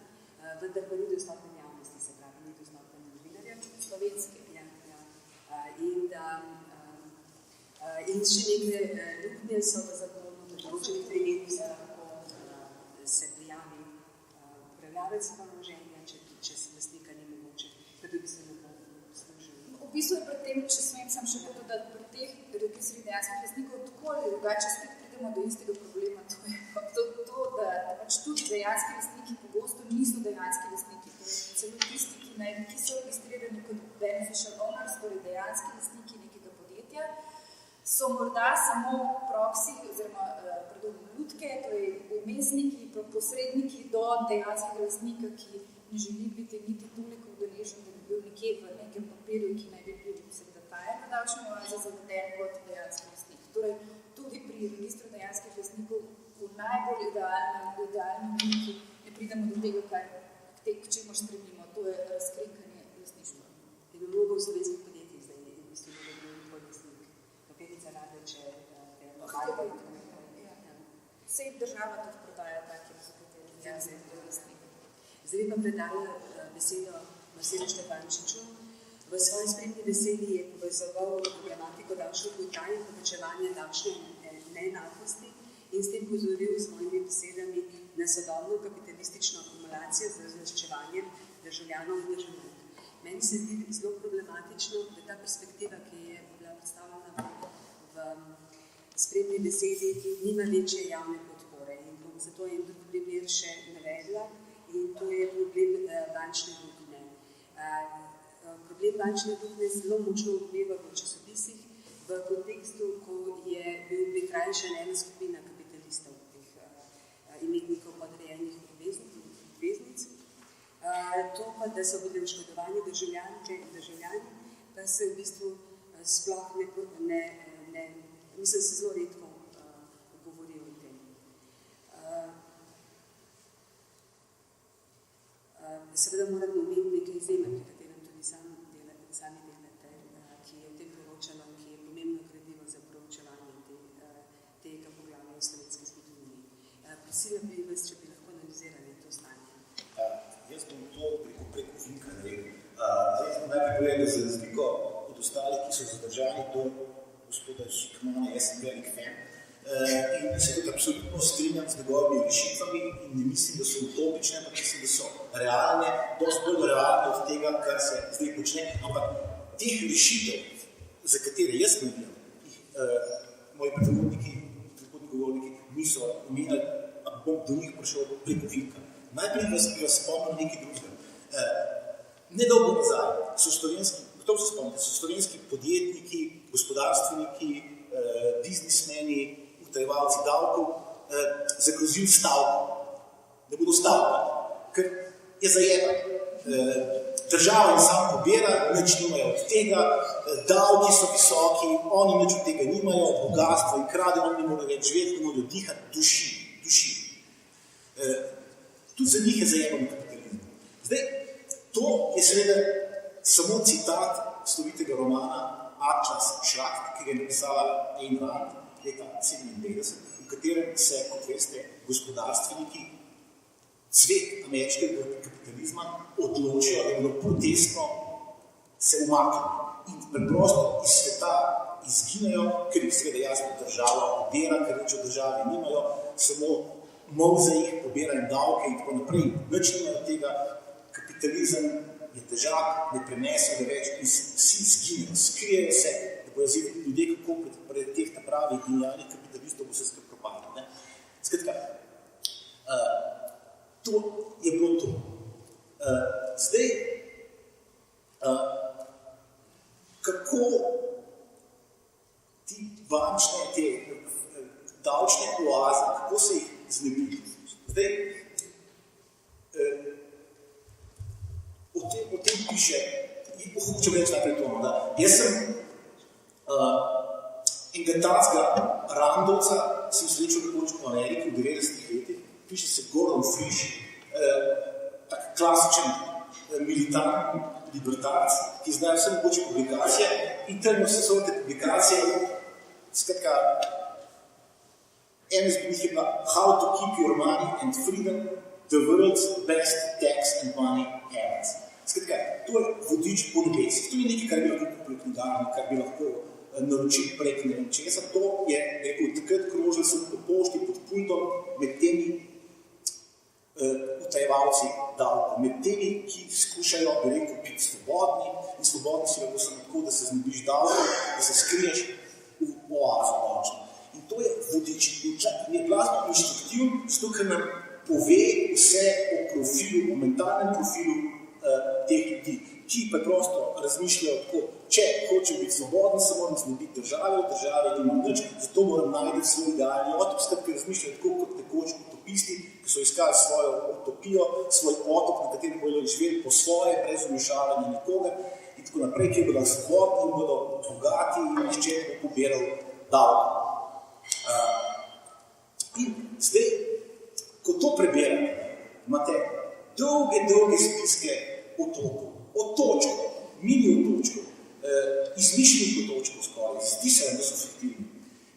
vendar pa ni dostopen javnosti, se pravi, ni dostopen novinarjem, slovenski. In še nekaj luknje so v zakonu, v določenih primerih se lahko se prijavi upravljavec premoženja, če se lastnika ni mogoče, da bi se lahko služili. V bistvu je pri tem, če smem sam še dodati, pri teh registrih dejanskih lastnikov tako ali drugače spet pridemo do istega problema. To, da pač tudi dejanski lastniki pogosto niso dejanski lastniki. Celo tisti, ki so registrirani kot beneficial owners, torej dejanski lastniki nekega podjetja, so morda samo proksi oziroma lutke, torej umestniki, posredniki do dejanskega lastnika, ki ne želi biti niti toliko udeležen, da bi bil nekje v nekem papirju, ki naj bi bil seveda tajen na davčni oazi zaveden kot dejanski lastnik. Torej, tudi pri registru dejanskih lastnikov v najbolj idealni obliki ne pridemo do tega, k čemu stremimo, to je razkrinkanje lastništva. In mnogo v slovenskih podjetjih zdaj je v bistvu tvoj lastnik. Papirica rade, če Vsej država tudi prodaja takim, za kateri je lastnik. Zdaj pa predala besedo Marcelu Štefančiču. V svoji spretni besedi je povezoval problematiko davčnih utaj in povečevanja davčne neenakosti in s tem pozoril z mojimi besedami na sodobno kapitalistično akumulacijo z razlaščevanjem državljanov in državljank. Meni se zdi zelo problematično, da ta perspektiva, ki je bila predstavljena v spretni besedi, nima večje javne podpore. In bom zato en drug primer še navedla, in to je problem bančne luknje. Problem bančne luknje zelo močno odmeva v časopisih v kontekstu, ko je bil prikrajšan ena skupina kapitalistov, teh imetnikov podrejenih obveznic. To pa, da so bili oškodovani državljanke in državljani, pa se v bistvu sploh mislim, se zelo redko govori o tem. Seveda moram omeniti nekaj izjeme, pri katerem tudi sami delate, ki je v tem poročalo, ki je pomembno gradivo za proučevanje tega poglavja v slovenski zgodovini. Prosila bi vas, če bi lahko analizirali to stanje. Jaz bom to preko Vinka naredil. Zdaj smo najprej povedali, da za razliko od ostalih, ki so zadržani do gospoda Žikmana, jaz sem velik fan in se tudi absolutno strinjam z njegovimi rešitvami in ne mislim, da so utopične, ampak mislim, da so realne, dosti bolj realne od tega, kar se zdaj počne, ampak teh rešitev, za katere jaz navijam, moji predhodniki govorniki niso omenjali, a bom do njih prišel preko Vinka. Najprej bi vas spomnil nekaj drugega. Nedolgo nazaj so slovenski podjetniki, gospodarstveniki, biznismeni, utajevalci davkov zagrozili stavko. Da bodo stavkali, ker je zajeba. Država jim sam pobira, nič nimajo od tega, davki so visoki, oni nič od tega nimajo, bogatstvo in krade, oni ne morajo več živeti, ne morajo dihati, duši. Tudi za njih je zajebano kapitalizem. Zdaj, to je seveda samo citat slovitega romana Atlas Šlacht, ki ga je napisala Ayn Rand leta 1997, v katerem se, kot veste, gospodarstveniki, svet ameriškega kapitalizma odločijo, da bodo protestno se umaknili in preprosto iz sveta izginejo, ker jih seveda jasno država odera, ker več od države nimajo, samo molze jih, pobirajo davke in tako naprej. Nič nimajo tega, kapitalizem je težak, ne prenesejo več in vsi zginejo, skrijejo se, da bojo ljudje kako pred teh pravih genialnih kapitalistov bo se skrbkopali. Skratka, to je bilo to. Zdaj, kako ti bančne, te davčne oaze, kako se jih znebiti? Zdaj, o tem piše, hočem reči najprej to, da jaz sem enega tacga Randovca sem srečal nekoč v Ameriki v 90-ih letih, piše se Gordon Fish, tak klasičen militarni libertarc, ki znajo vse mogoče publikacije in tam vse so te publikacije, skratka, ena izmed njih je bila How to keep your money and freedom, the world's best tax and money habits. Skratka, to je vodič po nebesih. To je nekaj, kar bi lahko kupili knjigarni, kar bi lahko naročili prek ne vem česa. To je, rekel, takrat krožil sem po pošti pod pultom med temi utajevalci davkov, med temi, ki skušajo, bi rekel, biti svobodni in svobodni si lahko samo tako, da se znebiš davkov, da se skriješ v oazo davčno. In to je vodič. In je blazno inštruktivno, zato ker nam pove vse o profilu, o mentalnem profilu teh ljudi, ki preprosto razmišljajo tako, če hočem biti svoboden, se moram znebiti države, od države nimam nič, zato moram najti svoj idealni otok, skratka razmišljajo tako kot tekoč utopisti, ki so iskali svojo utopijo, svoj otok, na katerem bodo živeli po svoje, brez vmešavanja nikogar in tako naprej, kjer bodo svobodni in bodo bogati in nišče bo pobiral davke. In zdaj, ko to preberate, imate dolge spiske otočkov, mini otočkov, izmišljenih otočkov skoraj, zdi se, da so fiktivni.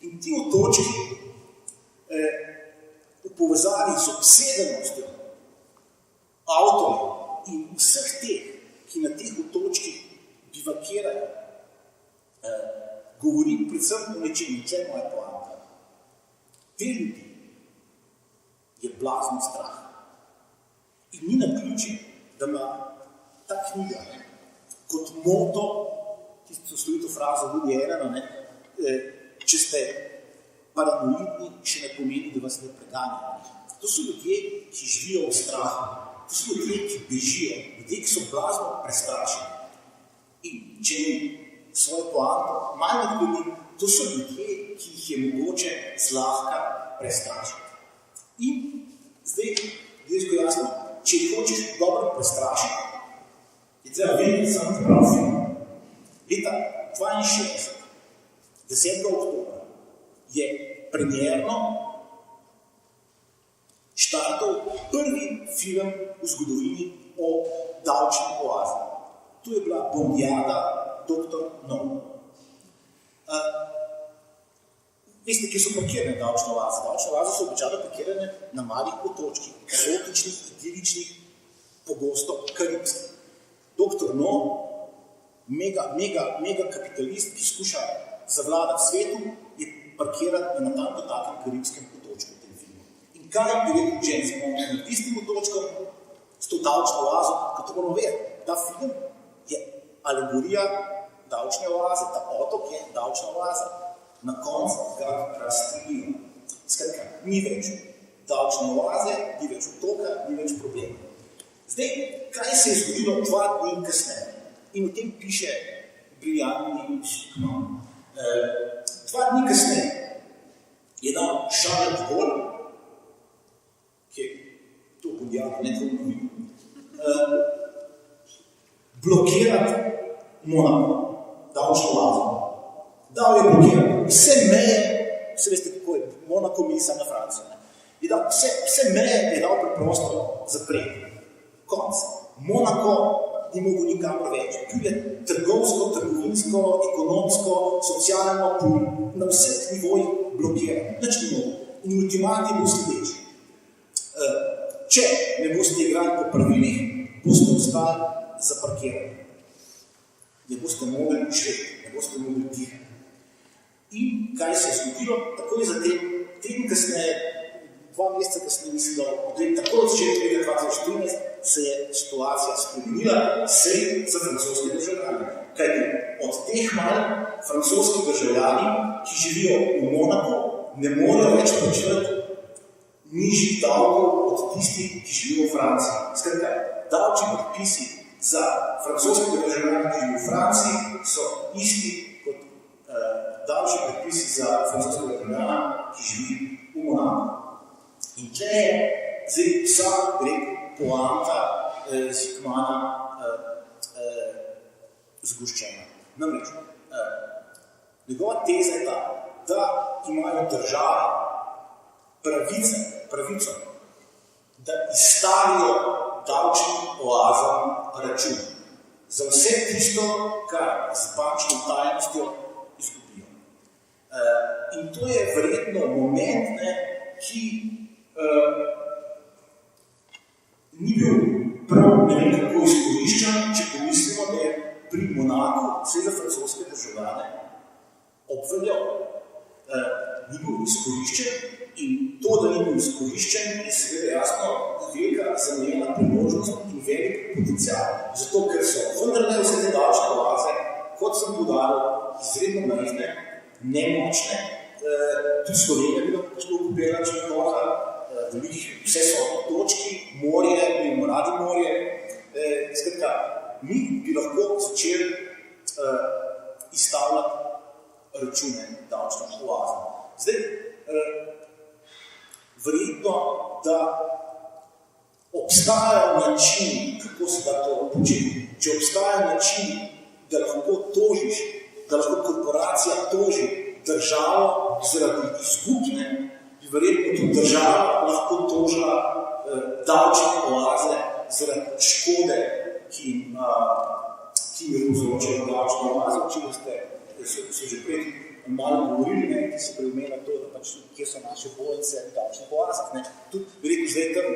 In ti otočki v povezavi z obsedenostjo avtorjev in vseh teh, ki na teh otočkih bivakirajo, govori predvsem o nečem, če je moja poanta. Te ljudi je blazno strah. In ni naključje, da ima ta knjiga kot moto, tisto slovito frazo Woody Allena, če ste paranoidni, še ne pomeni, da vas ne preganjajo. To so ljudje, ki živijo v strahu. To so ljudje, ki bežijo. Ljudje, ki so blazno prestrašeni. In če ni svojo poanto, manj od ljudi, to so ljudje, ki jih je mogoče zlahka prestrašiti. In zdaj, ko jasno, če jih hočeš dobro prestrašiti, je treba vedeti sam prav film. Leta 62, 10. oktobra, je premierno štartal prvi film v zgodovini o davčni oazi. To je bila Bombijada Dr. No. Veste, kje so parkirane davčne oaze? Davčne oaze so običajno parkirane na malih otočkih, eksotičnih, idiličnih, pogosto karibskih. Dr. No, mega kapitalist, ki skuša zavladati svetu, je parkiran na natanko takem karibskem otočku v tem filmu. In kaj bi rekel James Bond na tistim otočkom s to davčno oazo, kot to moramo vedeti? Ta film je alegorija davčne oaze, ta otok je davčna oaza. Na koncu ga razstrelijo. Skratka, ni več davčne oaze, ni več otoka, ni več problema. Zdaj, kaj se je zgodilo 2 dni kasneje? In o tem piše briljantni Schickmann. 2 dni kasneje je dal Charles de Gaulle, ki je to podjavljal, ne to novijo, blokirati Monako, davčno oazo. Dal je blokirati vse meje, vse veste, kako je Monako misa na Francijo. Vse meje je dal preprosto zapreti. Konc. Monako ni mogel nikamor več. Bil je trgovsko, trgovinsko, ekonomsko, socialno, na vseh nivojih blokiran. Nič ni mogel. In ultimat je bil sledeč. Če ne boste igrali po pravilih, boste ostali zaparkirani. Ne boste mogli živeti, ne boste mogli dihati. In kaj se je zgodilo? Takoj za teden kasneje, 2 meseca kasneje mislim, da tako od začetka leta 2014 se je situacija spremenila, sej za francoske državljani. Kajti od teh manj francoski državljani, ki živijo v Monaku, ne morejo več plačevati nižjih davkov od tistih, ki živijo v Franciji. Skratka, davčni predpisi za francoske državljane, ki živijo v Franciji, so isti kot davčni predpisi za francoske državljane, ki živijo v Monaku. In če je zdaj vsa poanta Zikmana zgoščena. Namreč, njegova teza je ta, da imajo države pravico, da izstavijo davčnim oazam račun za vse tisto, kar z bančno tajnostjo izgubijo. In to je verjetno moment, ki ni bil prav ne vem kako izkoriščen, če pomislimo, da je pri Monaku vse za francoske državljane obveljal. Ni bil izkoriščen in to, da ni bil izkoriščen, je seveda jasno velika zamejena priložnost in velik potencial. Zato, ker so vendarle vse te davčne oaze, kot sem podaril, izredno majhne, nemočne, tudi Slovenija bi lahko okupirala, če bi hočela, vse so točki, morje, mi imamo radi morje. Skratka, mi bi lahko začeli izstavljati račune davčnim oazam. Zdaj, verjetno, da obstajajo načini, kako se da to početi. Če obstajajo načini, da lahko tožiš, da lahko korporacija toži državo zaradi izgubne, bi verjetno tudi država lahko tožila davčne oaze zaradi škode, ki jim povzročajo davčne oaze, o čem so že prej malo govorili, ki se preumela to, da pač kje so naše bolnice v davčnih oazah. Tudi, bi rekel, zdaj tam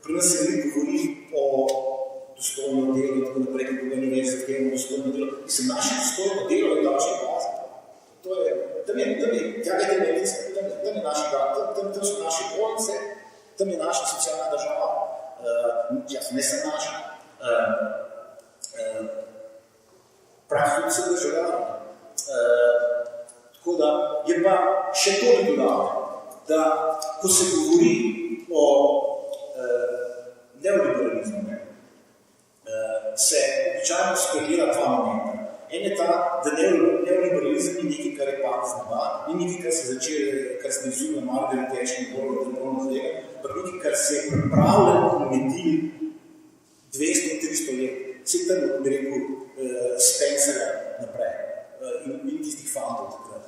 pri nas se veliko govori o dostojno delo in tako naprej, kako ga ni več zahtevno dostojno delo. Mislim, naše dostojno delo je davčnih oazah. Tam so naše bolnice, tam je naša socialna država. Ne sem naša. Pravi vse državljani. Tako da je pa še to bi dodal, da ko se govori o neoliberalizmu, se običajno spregledala 2 momenta. En je ta, da neoliberalizem ni nekaj, kar je padlo z neba, ni nekaj, kar se začelo, kar se izjuvilo Margaret Thatcher in bolj zdaj, pa nekaj, kar se je pripravljeno medil 200-300 let. Vse tam, bi rekel, Spencera naprej in tistih fantov takrat.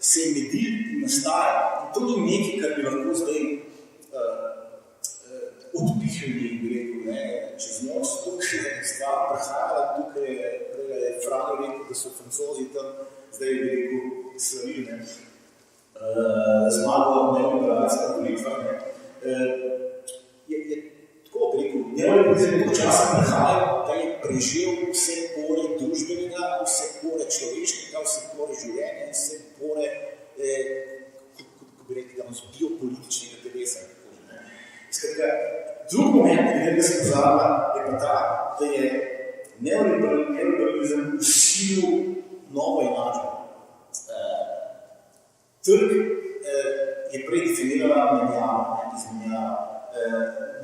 Se je medil nastaja in to ni nekaj, kar bi lahko zdaj odpihnili, bi rekel, čez noč, tukaj je stvar prehajala, tukaj je Franjo rekel, da so Francozi tam zdaj, bi rekel, slavili, zmago neoliberalske volitve. Tako bi rekel, neoliberalizem je časa prehajal, da je preživel vse pore družbenega, vse pore človeškega, vse pore življenja in vse pore, kako bi rekel, biopolitičnega telesa. Skratka, drugi moment, ki se pozabila, je pa ta, da je neoliberalizem vsilil novo enačbo. Trg je prej definirala izmenjava.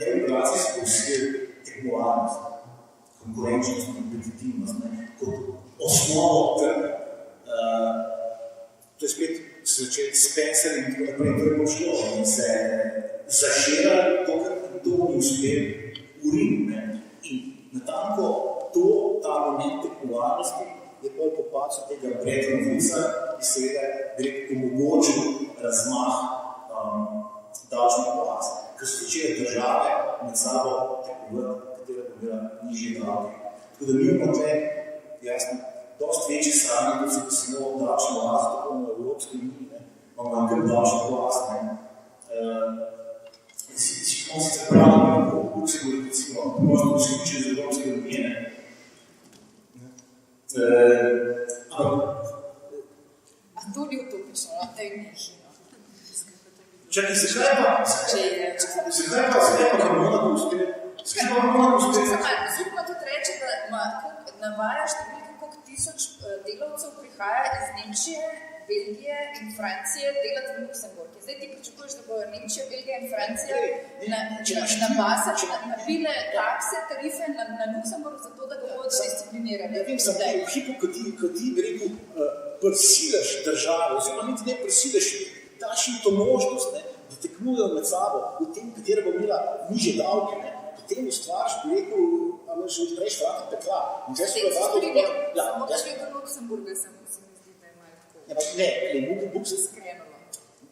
Neoliberalizacija se vsilil tekmovalnost, konkurenčnost, kompetitivnost, kot osnovo trga. To je spet se začeli Spencer in tako naprej, to je pošlo in se zažirali to, kar to ni uspel uriniti. In natanko ta moment tekmovalnosti je pol po pacu tega Bretton-Woodsa, ki seveda omogočil razmah davčnih oaz, ker so začeli države med sabo tekmovati, katera bo bila nižje davke. Tako da mi imamo tukaj, jasno, dosti večji sranje, kot se samo davčne oaze, tako na Evropski uniji, imamo enkrat davčne oaze. On se pravi, kako Luksemburg, recimo, možno izključili iz Evropske unije. A to ni utopično, na tej nekaj. Čakaj, zakaj pa Monaco uspe? Zupno tudi reče, da navaja številke, koliko 1000 delavcev prihaja iz Nemčije, Belgije in Francije delati v Luksemburg. Zdaj ti pričakuješ, da bojo Nemčija, Belgija in Francija nabile takse, tarife na Luksemburg, zato da ga bodo disciplinirali. Ja vem, samo v hipu, ko ti bi rekel, prsilaš državo, oziroma niti ne prsilaš, daš jim to možnost, ne, da tekmujejo med sabo v tem, katera bo imela nižje davke, ne, potem ustvariš, bi rekel, ali že odpreš vrata pekla. Samo da že do Luksemburga se mi zdi, da imajo tako. Buk se skrenulo.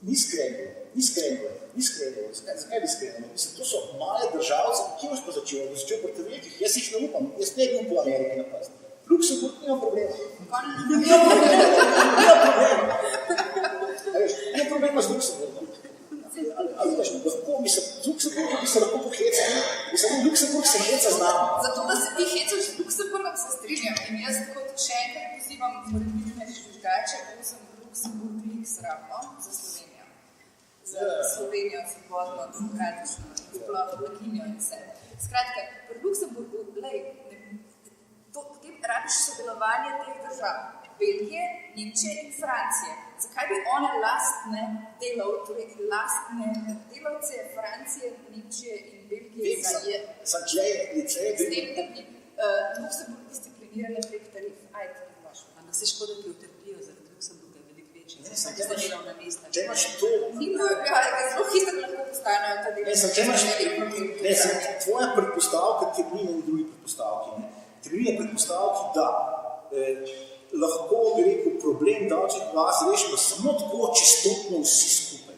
Ni skrenulo. Zakaj bi skrenulo? Mislim, to so male države, kje boš pa začel? Da začel proti velikih? Jaz jih ne upam. Jaz ne bi upal Ameriki napasti. Luksemburg nima problema. Nima problema z Luksemburgom. Ali vidiš, z Luksemburgom bi se lahko pohecali. Luksemburg se heca z nami. Zato, da se ti hecaš z Luksemburgom, se strinjam. In jaz kot še enkrat pozivam morebitne žvižgače, da sem Luksemburg ravno za Slovenijo. Za Slovenijo, svobodno, demokratično, sploh blaginjo in vse. Skratka, pri Luksemburgu, potem rabiš sodelovanje teh držav. Belgije, Nemčije in Francije. Zakaj bi one lastne delavce Francije, Nemčije in Belgije zajeli? S tem, da bi Luksemburg disciplinirali prek tarif. Ajde, to je vašo. Ampak se škoda, ki utrpijo zaradi Luksemburga je veliko večji. Če imaš to... Zelo hitro lahko postanejo ta del. Tvoja predpostavka temelji na drugi predpostavki. Temelji na predpostavki, da lahko bi rekel problem davčnih oaz rešimo samo tako, če stopimo vsi skupaj.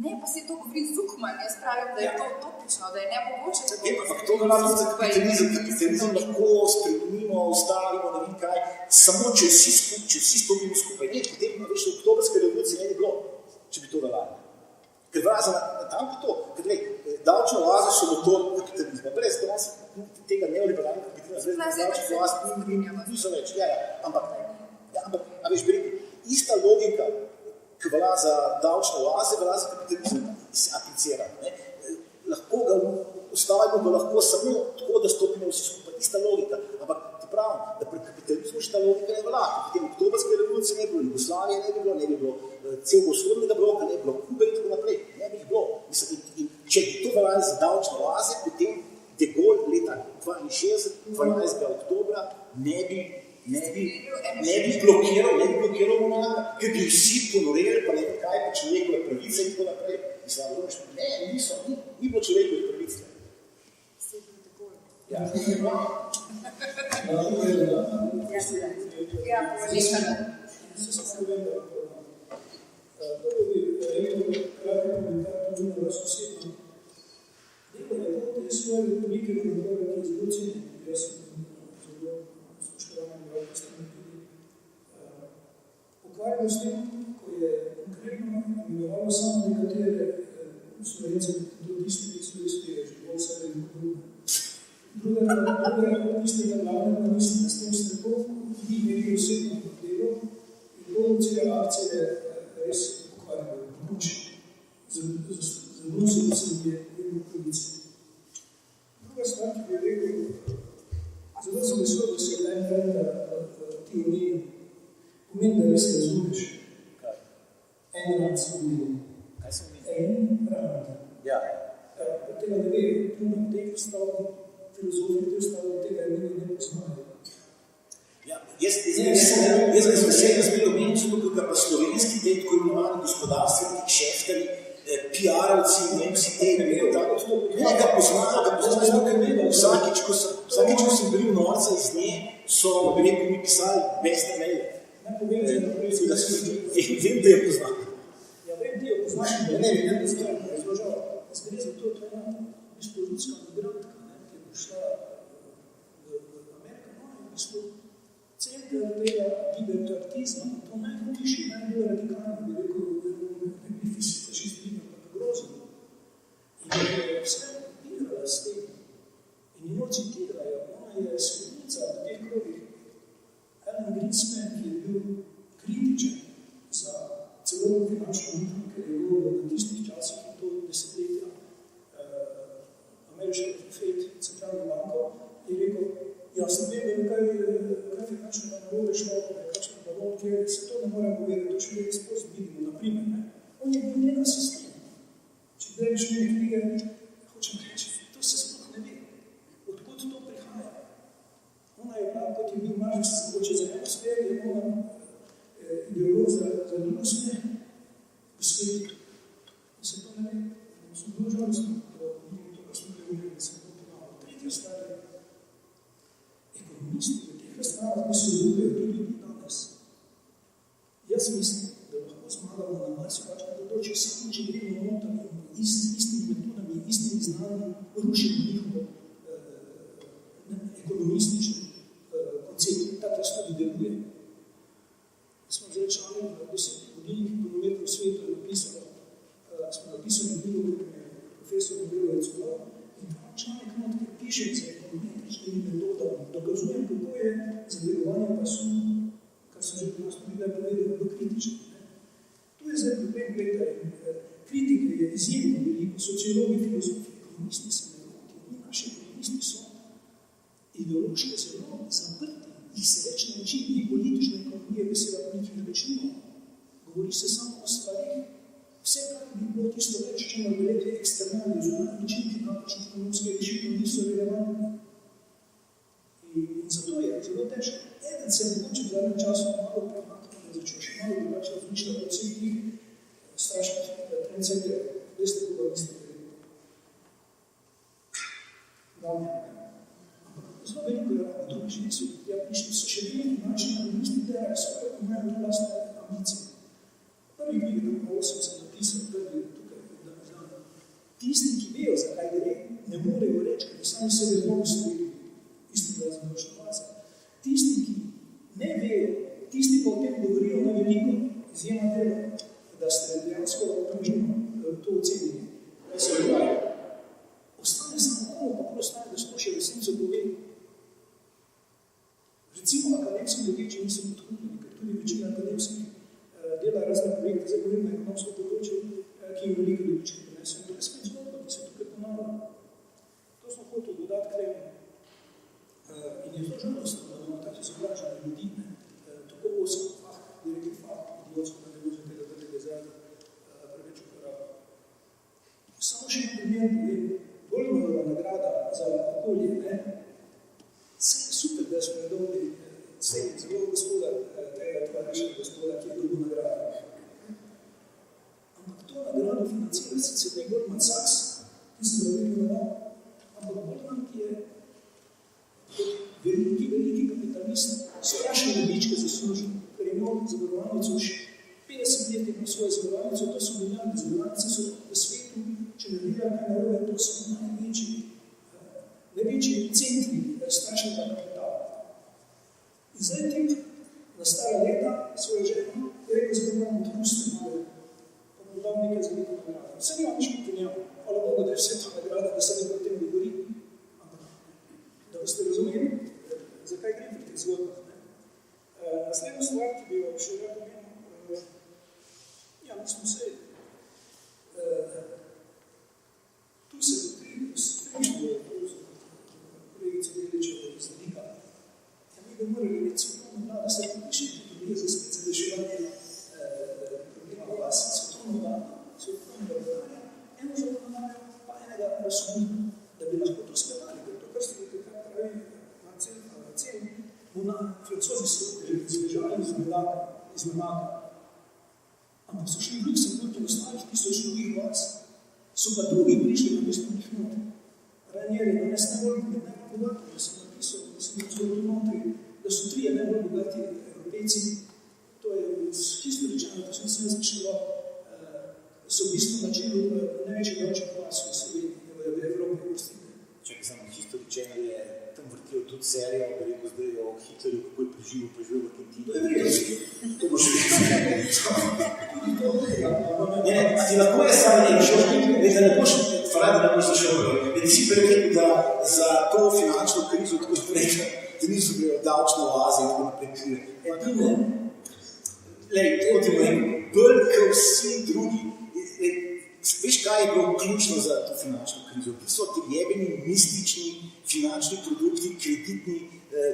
Ne, pa se to govori Zuckman. Jaz pravim, da je to utopično, da je nemogoče, da bo ampak to ga imamo za kapitalizem lahko spremenimo, ustavimo, ne vem kaj, samo če vsi stopimo skupaj. Ne, potem veš, oktobrske revolucije ne bi bilo, če bi to veljalo. Ker vraza natanko to, ker davčne oaze so motor kapitalizma. Brez tega neoliberalnega kapitalizma, brez davčnih oaz niso več. Ampak, a veš, bi rekel, ista logika, ki velja za davčne oaze, velja za kapitalizem, se aplicira. Lahko ga ustavimo, ga lahko samo tako, da stopimo vsi skupaj. Ista logika. Ampak ti pravim, da pri kapitalizmu še ta logika ne velja. Potem oktobrske revolucije ne bi bilo, Jugoslavije ne bi bilo, celega vzhodnega bloka ne bi bilo, Kube in tako naprej. Ne bi jih bilo. In če bi to veljali za davčne oaze, potem De Gaulle leta 62, 12. oktobra ne bi blokiral Monaka, ker bi vsi ponoreli, pa ne bi kaj, pa človekove pravice in tako naprej. Ne, ni bilo človekove pravice. Ja, svoje republike, ki je zelo cenjen. Jaz sem zelo spoštovan in veliko strani tudi ukvarjal s tem, ko je konkretno imenovalo samo nekatere Slovence, tudi tisti, ki so živel vse in podobno. Druga je tistega glavnega misli, s tem se tako vi nekaj osebno delo in to cele akcije res pokvarjajo, pomoči. Zelo se je vedno policije. Druga stvar, ki bi rekel, zelo sem vesel, da se en ti umeni, pomeni, da res razumeš. Kaj? En rad se umeni. Kaj se umeni? En rad. Ja. Od tega ne ve, tu na teh stavki, filozofiji teh stavki, tega ne poznajo. Ja, jaz sem vesel, da zbili omenil, da pa slovenski tej tako imenovani gospodarstveniki, šeftari, PR-ovci, ne vsi te imejo, ga poznajo, vsakič, ko sem bil norca iz nje, so mi pisali beste maile. Ne povem, da je naprej, da se vidi. Vem, da je poznal. Ja, vem, da je poznal. Ne poznal. Jaz gre za to, to je ena ruska migrantka, ki je prišla v Ameriko, in v bistvu centar tega libertartizma, to najhujši, najbolj radikalni, bi rekel, in je vse pirala s tem. In njo citirajo, ona je skodnica v teh krogih. Alan Greenspan, ki je bil kritičen za celotno finančno unijo, ker je govoril na tistih časih, Fed, centralno banko, je rekel, sem vem, da kaj finančnega narobe šlo, da je kakšno blago, kjer se to ne mora povedati, to še nekaj spost vidimo, naprimer. Ne? On je bil njena sistem. Če gledaš njene knjige, hočem reči, to se sploh ne ve. Odkot to prihaja? Ona je bila, kot je bil Mažek, se hoče za eno smer, je ona ideolog za drugo smer v svetu. In se to ne ve. So bilo žalostno, da to, kar smo govorili, da se to ponavlja. Tretja stvar je, ekonomisti v teh razpravah mislijo tudi danes. Jaz mislim, da lahko zmagamo na marsikakšnem področju, samo če gremo noter in istimi metodami, istimi znanji rušimo njihov ekonomistični koncept. Ta stvari deluje. Smo zdaj člani na 10 vodilnih ekonometrov v svetu smo napisali bilo, kot je profesor Nobelovec in ta članek kjer piše za ekonometričnimi metodami, dokazuje, kako je zadelovanje pasu, kar sem že pri nas tudi povedal, v kritični. Tu je zdaj problem, kritike je izjemno veliko, sociologi, filozofi, ekonomisti se ne voti. Mi naši ekonomisti so ideološke zelo zaprti, jih se več ne uči, ni politična ekonomija, beseda politična več nima. Govori se samo o stvarih, vse, kar bi bilo tisto več, če ima velike eksternalne zunanje učinki, napačne ekonomske rešitve niso relevantne. In zato je zelo težko. Eden se mogoče v zadnjem času malo premaknil, da začel še malo drugače razmišljati od vseh tih strašnih trendcenterjev. Veste, koga mislite? Zelo veliko je rado, drugi že niso prišli, so še veliki način, da misli, da imajo to vlastne ambicije. Prvi knjigi, tam pa 8 sem napisal, prvi tukaj danes dan. Tisti, ki vejo, zakaj gre, ne morejo reči, ker sami sebe mnogo stvorili. Isti glas za nočno vaze. Tisti, ki ne vejo, tisti pa o tem govorijo na veliko, izjema dela, da ste dejansko to ocenili. Da se odvajajo. Ostane samo komu, pa ostane, da smo še resnico povedali. Recimo, akademski ljudje, če niso podkupljeni, ker tudi večina akademskih dela razne projekte, zdaj govorim na ekonomsko področje, ki jim veliko dobički prinesejo. To je spet zgodba, ki se tukaj ponavlja. To smo hotel dodati k temu. In je to žalostno, da bomo tako izobraženi ljudi, tako osko fah, direktni fah, idiotsko, da ne božem tega tretjega izraza preveč uporabljati. Samo še en primer povem, Goldmanova nagrada za okolje, vse je super, da smo nedobili zelo gospoda, tega tvarišnjega gospoda, ki je dobil nagrado. Ampak to nagrado financira sicer ne Goldman Sachs, ki se ga vedno dal, ampak Goldman, ki je veliki kapitalist, strašne dobičke zaslužil, ker je imel zavarovalnico už 50 let imel svojo zavarovalnico, to so milijarde zavarovalnice, so v svetu, če ne vidijo kaj narobe, to so največji centri strašnega kapitala. In zdaj tip na stara leta svojo ženo je rekel, zdaj moram odpustiti malo, pa bom dal nekaj za neko nagrado. Vse nima nič proti njemu, hvala Bogu, da je vse ta nagrada, da se nekaj o tem govori. Ampak, da boste razumeli, zakaj gre pri teh zgodbah. Naslednjo stvar, ki bi jo še rad omenil, mi smo se tu se strinjamo, kolegica Deličeva iz Zadika. Mi bi morali imeti svetovno vlada, se popiše, ki je za speciališevanje problema vas, svetovno vlada, eno zakonodajo, pa enega razsodnika, da bi lahko to speljali, ker to, kar ste nekaj pravi Marcel, francozi so zbežali iz Menaka, ampak so šli v Luksemburg in ostalih 1000 drugih vas, so pa drugi prišli na mesto njih notri. Ranjeri, danes najbolj bogati, da sem napisal, da sem zgodil notri, da so 3 najbolj bogati Evropejci, to je iz historičana, to sem se izmišljal, so v bistvu načelu največji davčnih vas v Sloveniji, v Evropi vrstite. Čekaj, samo historičan je tam vrtil tudi serijo, pa rekel zdaj o Hitlerju, kako je preživel v Argentini. To je vrtil. To boš Ne, a ti lahko je samo nekaj, da ne boš Farada ne boš zašel. In si prerekel, da za to finančno krizo, tako rekel, da niso bili davčne oaze in tako naprej. Lej, tako ti mojem, bolj kot vsi drugi, Veš, kaj je bilo ključno za to finančno krizo? Ti so ti jebeni mistični finančni produkti, kreditni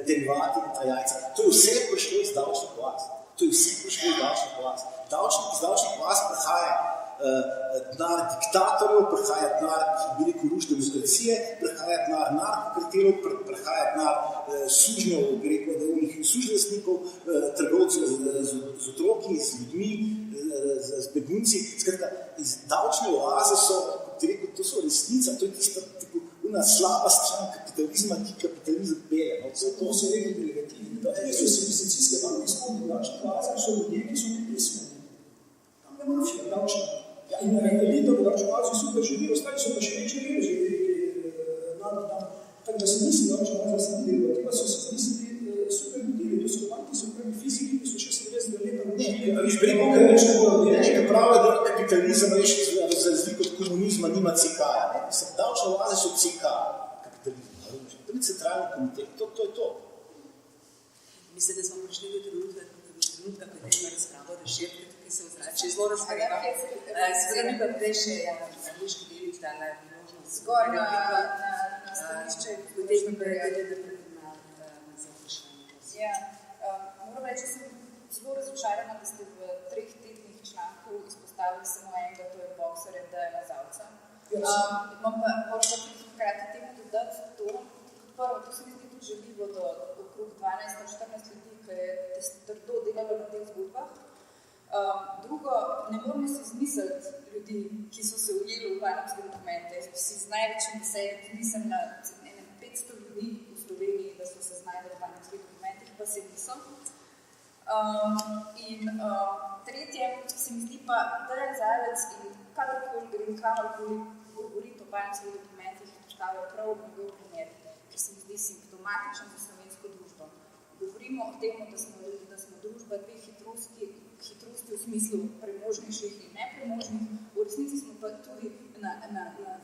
derivati in ta jajca. To je vse prišlo iz davčnih oaz. Iz davčnih oaz prihaja denar diktatorjev, prihaja denar, bi rekel, rušne demokracije, prihaja denar narkokartelov, prihaja denar sužnjev, bi rekel, sužnostnikov, trgovcev z otroki, z ljudmi, z begunci. Skratka, iz davčne oaze so, ti rekel, to so resnica, to je tista una slaba stran kapitalizma, ki kapitalizem pele. To so rekel delegativni. To so civilizacijske banke, spomni davčne oaze, so ljudje, ki so nepismeni. Tam je mafija davčna. In elita v davčne oaze super živi, ostali so pa še večji reži narod tam. Tako da se nisi davčne oaze sam delegativa, so se mislili super ljudili. To so banki, so pravi fiziki, ki so 96 leta. Ne, viš preko nekaj pravo, da kapitalizem veš, za razliko od komunizma nima CK-ja. Davčne oaze so CK kapitalizma. To je centralni komitet. To je to. Mislim, da smo prišli do trenutka, ko je tema razpravo razširiti, tukaj se ozrači zelo razprava. Seveda mi pa prej še angliški delič dala možnost. Zgor na stališče. Potem pa je na završanje. Ja, moram reči, da sem zelo razočarana, da ste v 3 tednih člankov izpostavili samo enega, to je boksarja Dejana Zavca. Imam pa moram hkrati temu dodati to. Prvo, to se mi zdi tudi žaljivo do okrog 12-14 ljudi, ki je trdo delalo na teh zgodbah. Drugo, ne moramo si izmisliti ljudi, ki so se ujeli v panamske dokumente. Si z največjim veseljem mislim na 500 ljudi v Sloveniji, da so se znajdli v panamskih dokumentih, pa se niso. Tretje, se mi zdi pa Dejan Zavec in kadarkoli grem kamorkoli govoriti o panamskih dokumentih, postavlja prav njegov primer, ker se mi zdi simptomatičen za slovensko družbo. Govorimo o tem, da smo družba dveh hitrosti v smislu premožnejših in nepremožnih, v resnici smo pa tudi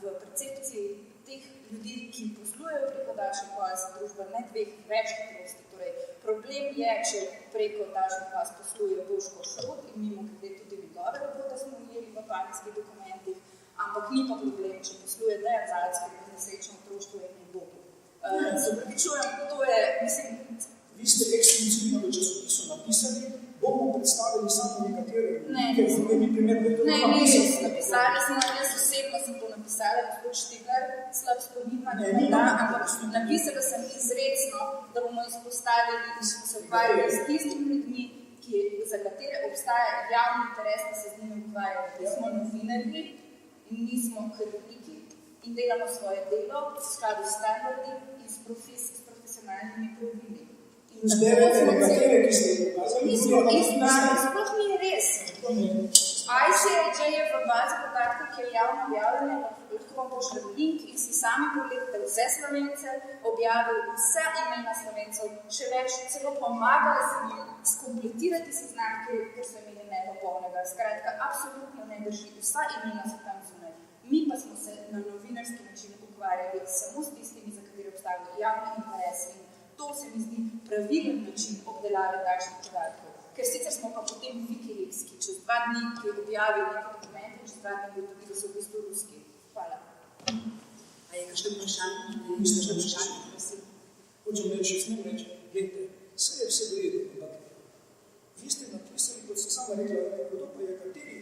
v percepciji teh ljudi, ki poslujejo preko davčnih oaz, družba ne dveh, več hitrosti. Torej, problem je, če preko davčnih oaz posluje Boško Šrot in mimo glede tudi njegove rabota smo ujeli v panamskih dokumentih, ampak ni pa problem, če posluje Dejan Zavec, ker je nesečno otroštvo in Bogu. Se pravičujem, to je, mislim... Vi ste eksklusivno v časopisu napisali, bomo predstavili samo nekatere. Ne, res napisali smo, jaz osebno sem to napisala, gospod Štigler, slab spomin pa ne da, ampak napisala sem izrecno, da bomo izpostavili in smo se ukvarjali s tistimi ljudmi, za katere obstaja javni interes, da se z njimi ukvarjali. Mi smo novinarji in nismo krivniki in delamo svoje delo v skladu s standardi in s profesionalnimi pravili. Zberete nekatere, ki ste jih pokazali? Sploh ni res. ICLJ je v bazi podatkov, ki je javno objavljena, lahko vam pošljem link in si sami pogledate vse Slovence, objavili vse imena Slovencev, še več celo pomagali se jim skompletirati seznam, ker so imeli nepopolnega. Skratka, absolutno ne drži, vsa imena so tam zunaj. Mi pa smo se na novinarski način ukvarjali samo s tistimi, za kateri obstavljajo javni interes. To se mi zdi pravilen način obdelave takšnih podatkov. Ker sicer smo pa potem Wikileaks, ki čez 2 dni, ki je objavil nekaj dokumentov, čez 2 dni bo tudi, da so v bistvu ruski. Hvala. A je kakšno vprašanje? Hočem reči, smem reči, gledajte, vse je vse vredo, ampak vi ste napisali, kot ste sama rekla, kdo pa je kateri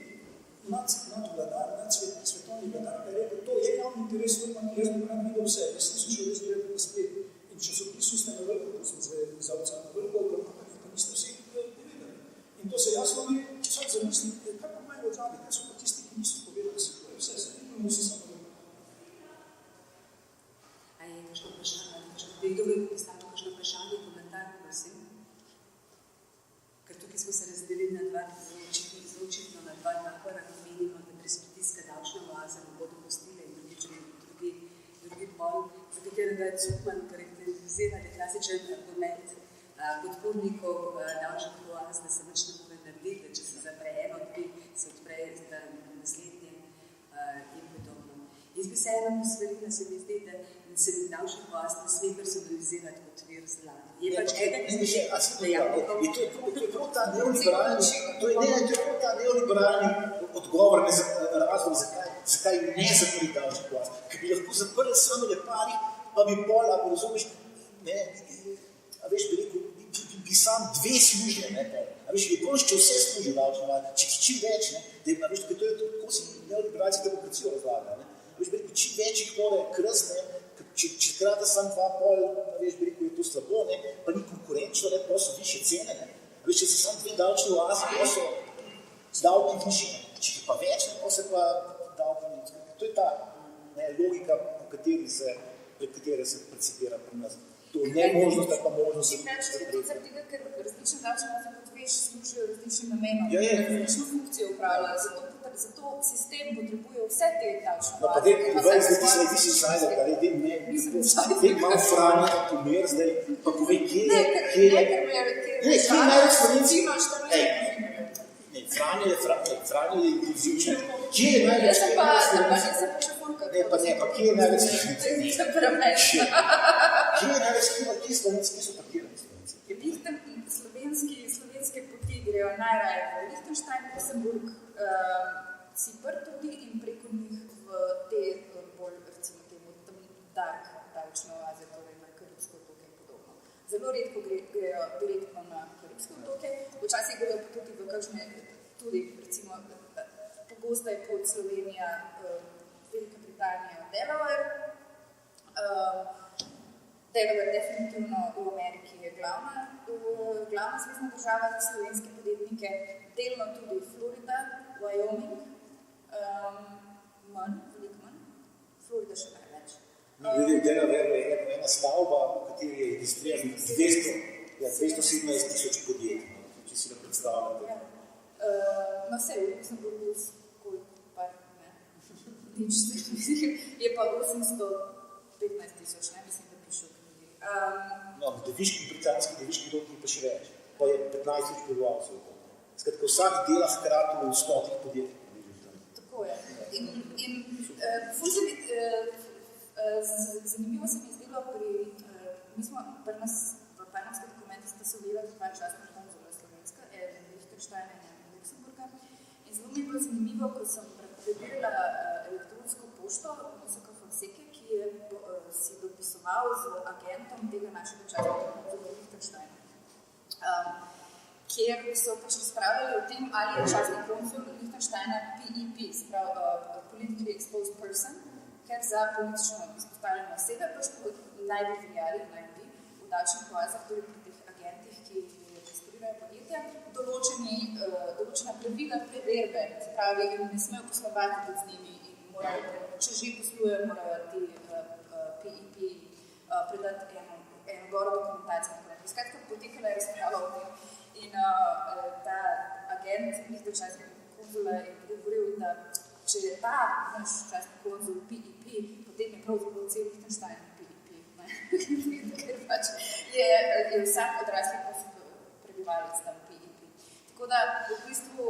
nadvladar, svetovni vladar, ki je rekel, to je javni interes, to pa jaz bi rad videl vse, jaz sem šel res gledati na splet. In časopisu ste na vrhu, ko sem Zavca na vrhu obravnavali, pa niste vsi povedali. In to se jasno mi vsak zamisli, kaj pa imajo odzadnje, kaj so pa tisti, ki niso povedali se, to je vse, se vidimo se samo vrhu. A je kakšno vprašanje, bi kdo bi postavil kakšno vprašanje, komentar, prosim? Ker tukaj smo se razdelili na zelo očitno na 2 tabora, ko menimo, da brez pritiska davčne oaze ne bodo pustile in drugi pol, za katerega je Cukman karakterizira klasičen argument podpornikov davčnih oaz, da se nič ne more narediti, da če se zapre eno, se odpre naslednje in podobno. Jaz bi se eno posvarila, se mi zdi, da se davčni oaz ne sme personalizirati kot vir zlata. Je pač eden je prav ta neoliberalni odgovor, razlog, zakaj ne zapreti davčni oaz. Ker bi lahko zaprli samo leparih, pa bi pol, ako razumeš, a veš, bi rekel, bi sam dve služili, ne, a veš, je bolj, če vse služi davčni oaz, če čim več, ne, a veš, to je to, ko si neoliberalci demokracijo razlaga, ne, a veš, bi rekel, čim več jih more krst, ne, če krata sam 2,5, veš, bi rekel, je to slabo, ne, pa ni konkurenčno, ne, pa so više cene, ne, a veš, če se sam dve davčni oazi, pa so davki višji, ne, če pa več, ne, pa se pa davki ne, to je ta, ne, logika, prek katere se precipira pri nas. To nemožnost, pa možnost se precipira. Zaradi tega, ker različne davčne oaze, kot veš, služijo različnim namenom, različno funkcijo upravljajo, zato sistem potrebuje vse te davčne oaze. No, pa ti si znajda, da ne, imam Franja pomer, zdaj, pa povej, kje je največ slovenci? Franja je inkluzivčen. Kje je največ slovenci? Pa kje je največ slovenci? Kje je največ slovenci, ki so parkirani slovenci? Slovenske poti grejo najraje v Lichtenstein, Luxemburg, Cipr tudi in preko njih v te bolj, recimo temu, dark davčne oaze, torej na Karibske otoke in podobno. Zelo redko grejo direktno na Karibske otoke, včasih grejo pa tudi v kakšne, tudi recimo, pogosto je pot Slovenija, Velika Britanija, Delaware. Delaware definitivno v Ameriki je glavna zvezna država za slovenske podjetnike, delno tudi Florida, Wyoming, veliko manj, Florida še največ. Glede v Delaware je ena stavba, v kateri je registriranih 217,000 podjetij, če si ga predstavljate. No vse, v Luxemburgu koliko par, ne, nič je pa 815,000, ne, mislim, da piše v knjigi. No, britanski deviški dolgi pa še več, pa je 15,000 prebivalcev. Skratka, vsak dela hkrati v 100 podjetij. Tako je. Zanimivo se mi je zdelo mi smo pri nas v panamskih dokumentih stasovali dva časna konzula slovenska, Lichtensteina in Luxemburga. In zelo mi je bilo zanimivo, ko sem prebirala elektronsko pošto Mosaka Fonseke, ki je si dopisoval z agentom tega našega časnega konzula Lichtensteina. Kjer so pač razpravljali o tem, ali je časni konzul Lichtensteina PEP, sprav Politically Exposed Person, ker za politično izpostavljene osebe pač naj bi veljali, v davčnih oazah, torej pri teh agentih, ki registrirajo podjetja, določena pravila preverbe, se pravi, ne smejo poslovati pod z njimi in morajo, če že poslujejo, morajo ti PEP predati eno goro dokumentacijo. Skratka, potekala je razprava o tem in ta agent Lichtensteinskega konzula je govoril, da če je ta naš časni konzul PEP, potem je pravzaprav cel Lichtenstein PEP, ker pač je vsak odrasli prebivalec tam PEP. Tako da v bistvu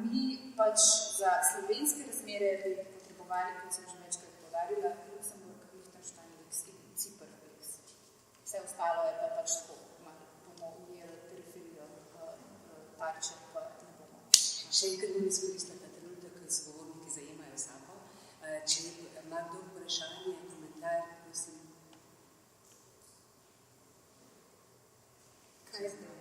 mi pač za slovenske razmere bi potrebovali, kot sem že večkrat poudarila, Luxemburg, Lichtenstein, Lix in Cipr, Lix. Vse ostalo je pa pač tako, bomo ujeli periferijo tarče, pa ne bomo. Še enkrat bom izkoristila ta trenutek, ko zgovorniki zajemajo sabo. Če ima kdo vprašanje, komentar, prosim. Kaj je zdaj?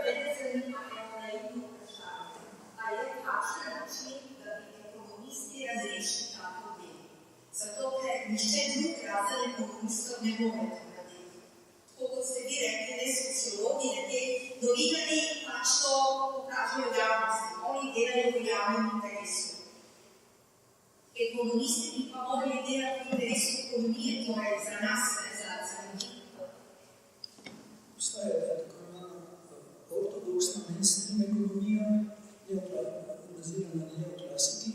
Mene zanima naivno vprašanje. A je kakšen način, da bi ekonomisti razrešili ta problem? Zato, ker nišče drug razen ekonomistov ne more to narediti. Tako kot ste vi rekli, ne sociologi, ne te novinarji pač to pokažejo javnosti. Oni delajo v javnem interesu. Ekonomisti bi pa morali delati v interesu ekonomije, torej za nas, ne za ljudi. Obstaja tako imena ortodoksna mainstream ekonomija, bazirana na neoklasiki,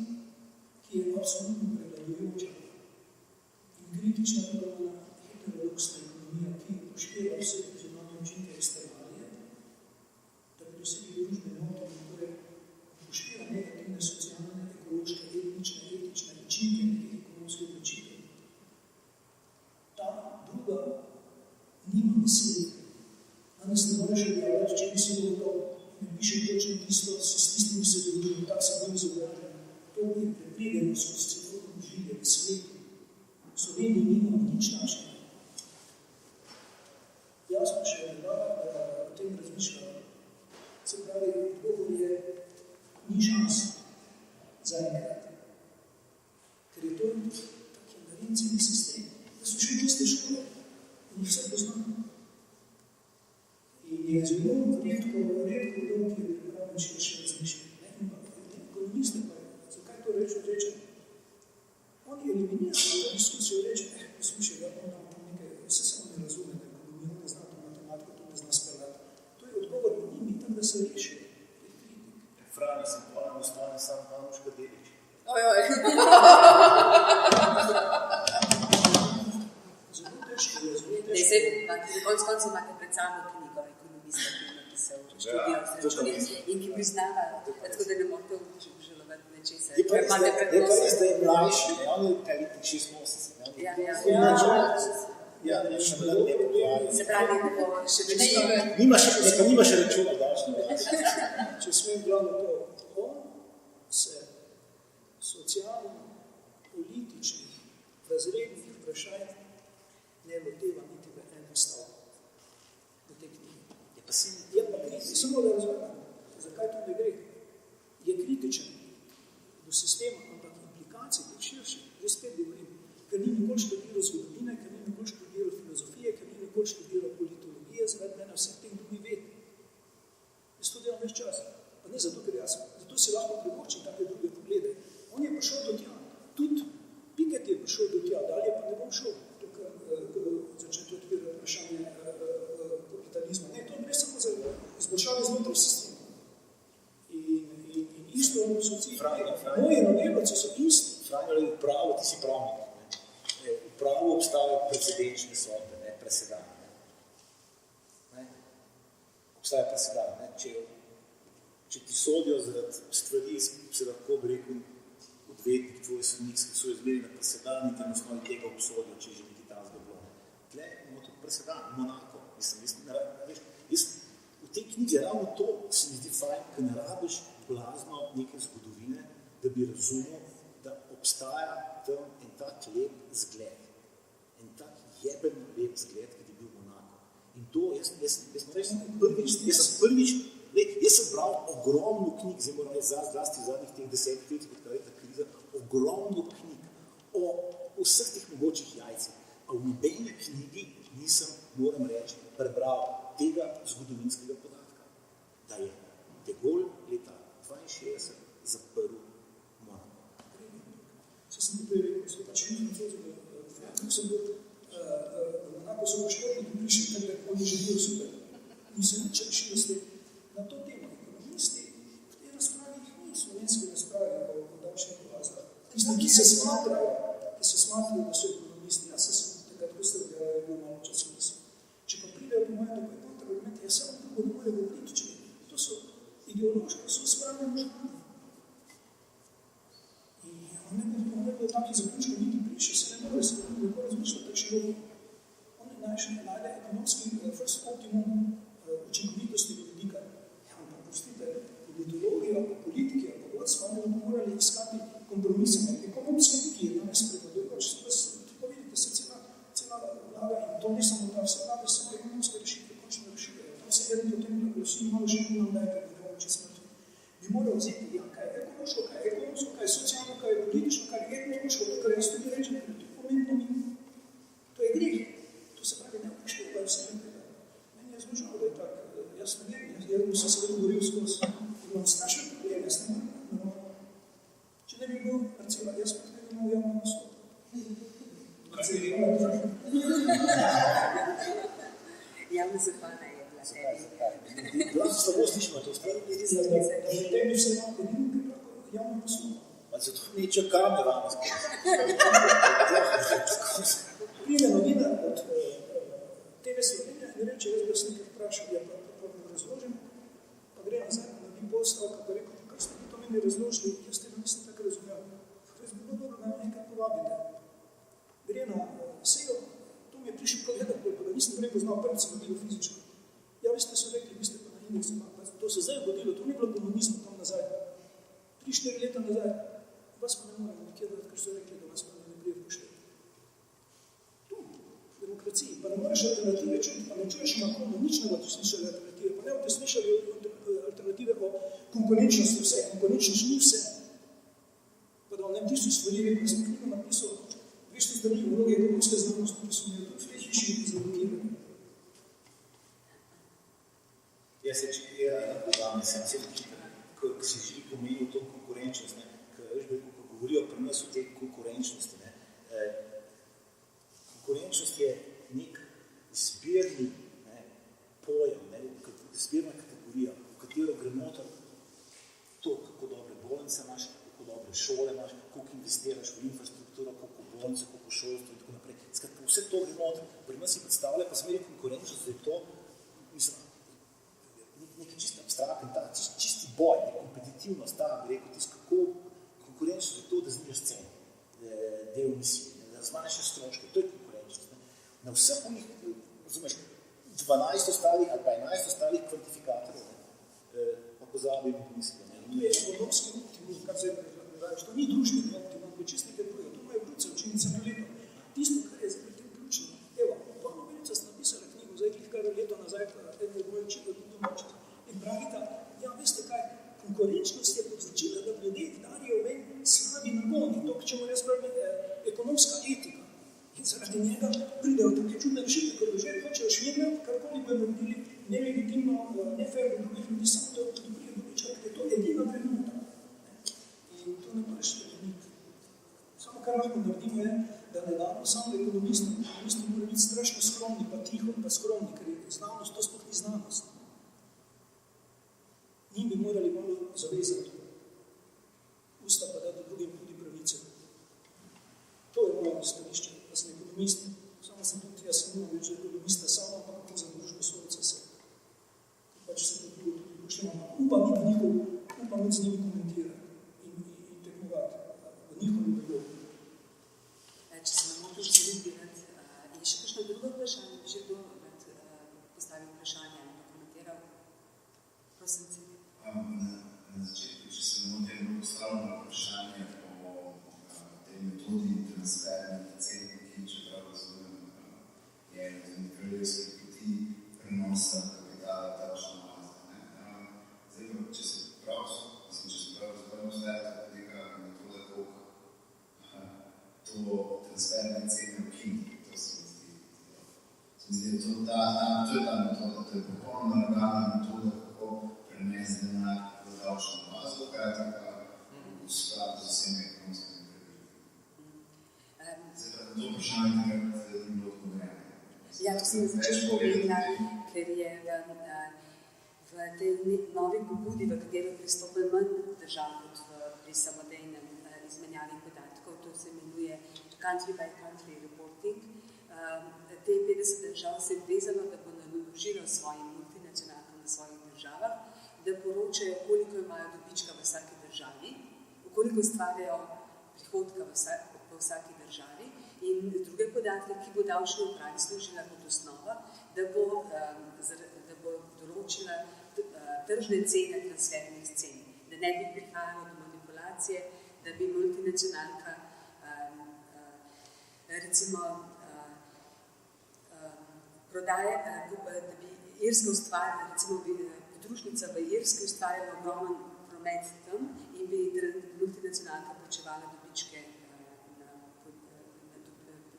ki je absolutno prevladujoča. In kritična podobna heterodoksna ekonomija, ki upošteva vse zunanje učinke eksternalije, da bi dosegli družbene avtonomije, torej upošteva negativne socialne, ekološke, etnične, etične učinke besedi. Danes ne moreš objavljati, če nisi gotov, ne piše točno tisto, s tistimi se družim, tak se bom izobražen. To je prepredeno skozi celotno življenje v svetu. V Sloveniji nimamo nič našega. Jaz pa še da o tem razmišljam. Se pravi, odgovor je ni šans za enkrat. Ker je to tak inherenceni sistem. Da so še čiste škole in jih vse poznamo. In je zelo redko dom, ki je pripravljen še razmišljati. In pa ekonomiste pa je, zakaj to reče? Oni eliminirajo to diskusijo, reče, poslušaj, on nam tam nekaj, vse samo ne razume, da ekonomijo ne zna, to matematiko, to ne zna speljati. To je odgovor na njimi, tam da se reši. Frani, sem ponovno ostane sam Hanuška Delič. Ojoj. Zelo težko je, zelo Ne, se, konc koncev imate pred sabo knjigo ekonomista, ki je napisal študijo srečuni in ki priznava, tako da ne morate obžalovati nečesa. Je pa res, da je mlajši, ne? On je teliti 86. Ja, ne, še mlad ne pojavlja. Se pravi, da bo še veliko. Nima še računa davčne. Če smem glavno to, on se socialno-političnih razrednih vprašanj ne loteva niti v eno stavko v tej knjigi. Je pa sin. Je pa kritičen, samo da razumem, zakaj to ne gre. Je kritičen do sistema, ampak implikacij teh širših, že spet govorim, ker ni nikoli študiral zgodovine, ker ni nikoli študiral filozofije, ker ni nikoli študiral politologije, zaradi mene vseh teh drugih ved. Jaz to delam več časa, pa ne zato, ker jaz, zato si lahko privoščim take druge poglede. On je prišel do tja, tudi Piketty je prišel do tja, dalje pa ne bom šel, začeti odpirati vprašanje kapitalizma. Ne, to gre samo za izboljšave znotraj sistema. In isto so cilj. Moje noveloci so isti. Franjo, v pravu, ti si pravnik. V pravu obstajajo precedenčne sodbe, ne presedane. Obstaja presedane. Če ti sodijo zaradi stvari, se lahko bi rekel odvetnik, tvoj sodnik, ki so izmerili na presedani, te na osnovi tega obsodijo, če že nekaj tazga bilo. Tle imamo tudi presedan, Monako. V tej knjigi ravno to se mi zdi fajn, ker ne rabiš blazno neke zgodovine, da bi razumel, da obstaja tam en tak lep zgled. En tak jeben lep zgled, ki je bil Monako. In to, jaz sem bral ogromno knjig, zdaj moram reči zlasti v zadnjih teh 10 letih, odkar je ta kriza, ogromno knjig o vseh teh mogočih jajcih. A v nobeni knjigi nisem, moram reči, prebral tega zgodovinskega podatka, da je de Gaulle leta 62 zaprl Monako. Se sem ti prej rekel, so pač ni francozi, v Monako so poštevniki prišli, ker oni živijo super. In se nič rešilo s tem. Na to temo ekonomisti v tej razpravi jih ni, slovenski razpravi o davčnih oazah. Tisti, ki se smatrajo, da so ekonomisti, jaz sem takrat, ko ste objavili, bil malo časopis. Če pa pridejo po mojem tako kontrargumenti, jaz samo drugo ne more govoriti, če to so ideološko, so spravljeni možgani. In on ne bo taki zaključko niti prišel, se ne more se lahko razmišljati, tak široko. On najde ekonomski first optimum učinkovitosti vidika. Ja, ampak prostite, politologijo, politike, vodstva, oni bomo morali iskati kompromise med ekonomskim, ki je danes prevladujoč. Pa vidite se cela vlada in to ne samo ta vse vlade, samo ekonomske rešitve, končno rešitve. Tam se eden potem vsi malo še nam najprej govoči smrti. Bi moral vzeti, ja, kaj je ekološko, kaj je ekonomsko, kaj je socialno, kaj je politično, kaj je etnološko, kar jaz tudi rečem, ker to pomembno mi. To je greh. To se pravi, ne upoštevajo vse nekaj. Meni je zelo žal, da je tak. Jaz ne vem, jaz sem se govoril skozi. Imam strašne probleme, jaz ne morem. Če ne bi bil parcela, jaz pa ne bi imel javno naslov. Javna zahvala je bila tebi. Glas slabo slišimo, to stvari. Tebi se imam, da nimam javno naslov. Pa zato neče kamera. Pride novina od TV Slovenije in reče, jaz bi se nekaj vprašal, ja pa razložim, pa gre nazaj, da bi pol stavka, pa rekel, kar ste to meni razložili, jaz tega nisem tako razumel. Jaz bi bilo dobro, da me nekaj povabite. Gre na sejo, tu mi je prišel povedati, pa ga nisem prej poznal, prvič sem bil fizično. Ja, vi ste so rekli, vi ste pa na indeksu, pa to se zdaj ugodilo, to ni bilo komunizmu tam nazaj. 3-4 leta nazaj. Vas pa ne moramo nekje dati, ker so rekli, da vas pa ne prije pošteti. Tu, v demokraciji, pa ne moreš alternative čuti, pa ne čuješ na komu, nič ne bote slišali alternative, pa ne bote slišali alternative o konkurenčnosti vse, konkurenčnost ni vse. Pa da vam ne tisto stvari rekel, sem knjigo napisal, 200 strani vloge ekonomske znanosti, ki so mi tudi v tej hiši zablokirani. Jaz se podam, sem ko si želi pomenil to konkurenčnost, ko govorijo pri nas o tej konkurenčnosti. Konkurenčnost je nek zbirni pojem, zbirna kategorija, v katero gre noter to, kako dobre bolnice imaš, kako dobre šole imaš, koliko investiraš v infrastrukturo, koliko bolnice, koliko šolstvo in tako naprej. Skratka, vse to gre noter. Pri nas si predstavlja pa smeri konkurenčnost, da je to, mislim, nekaj čisto abstraktni, ta čisti boj, kompetitivnost, ta, bi rekel, tisto, kako konkurenčnost je to, da znižaš cene, del emisije, da zmanjšaš stroške, to je konkurenčnost. Na vseh njih, razumeš, 12 ostalih ali pa 11 ostalih kvantifikatorjev, pa pozabim pomisliti. To je ekonomski optimizm, kar zdaj predaviš, to ni družbeni optimizm, to je čist nekaj drugega, to moje vruce učenice preletno. Tisto, kar je zdaj pri tem ključno, evo, pa novinica sta napisala knjigo, zdaj kar leto nazaj, eno moje učitelj domače, in pravita, ja, veste kaj, konkurenčnost je povzročila, da ljudje darijo ven slabi nagoni, to, k čemu jaz pravim, ekonomska etika. In zaradi njega pridejo take čudne rešitve, ker že hočejo švednati, karkoli bojo naredili nelegitimno, nefair do drugih ljudi, samo da pridejo dobiček, ker je to edina vrednota. In to ne moreš spremeniti. Samo kar lahko naredimo je, da ne damo samo ekonomisti morajo biti strašno skromni, pa tiho, pa skromni, ker je znanost, to sploh ni znanost. Njim bi morali malo zavezati. Usta pa dati drugim tudi pravice. To je moje stališče, da sem ekonomist. Samo sem tudi, jaz sem več ekonomista samo, pa kako za družbo svojca se. Pa če se to drugo tudi poštevamo. Upam z njimi komentirati in tekmovati v njihovim dogovoru. Če se nam moram zredirati, je še kakšno drugo vprašanje, bi že kdo postavil vprašanje ali pa komentiral? Prosim, Cili. Na začetku, če se nam moram postavljeno vprašanje o tej metodi transfernih cen, ki, čeprav razumem, je ena od kraljevskih poti prenosa kapitala takšno mazne. Zdaj pa, če se prav razpravljamo zdaj, tako tega metoda, koliko to transferne cene ukiniti, to se mi zdi. Se mi zdi, to je ta metoda, to je popolnoma legalna metoda, kako prenesti denar v davčno oazo, kaj je taka v skladu z vsemi ekonomskimi pravili. Zdaj pa to vprašanje takrat ni bilo odgovorjeno. Ja, to sem na začetku povedala, ker je v tej novi pobudi, v katero pristopi manj držav kot pri samodejnem izmenjavi podatkov, to se imenuje country by country reporting. Te 50 držav se je vezano, da bo naložilo svojim multinacionalkam na svojih državah, da poročajo, koliko imajo dobička v vsaki državi, koliko ustvarjajo prihodka v vsaki državi in druge podatke, ki bo davčna uprava služila kot osnova, da bo določila tržne cene transfernih cen, da ne bi prihajalo do manipulacije, da bi multinacionalka recimo prodaje, da bi Irska ustvarjala, recimo podružnica v Irski ustvarjala ogromen promet tam in bi multinacionalka plačevala dobičke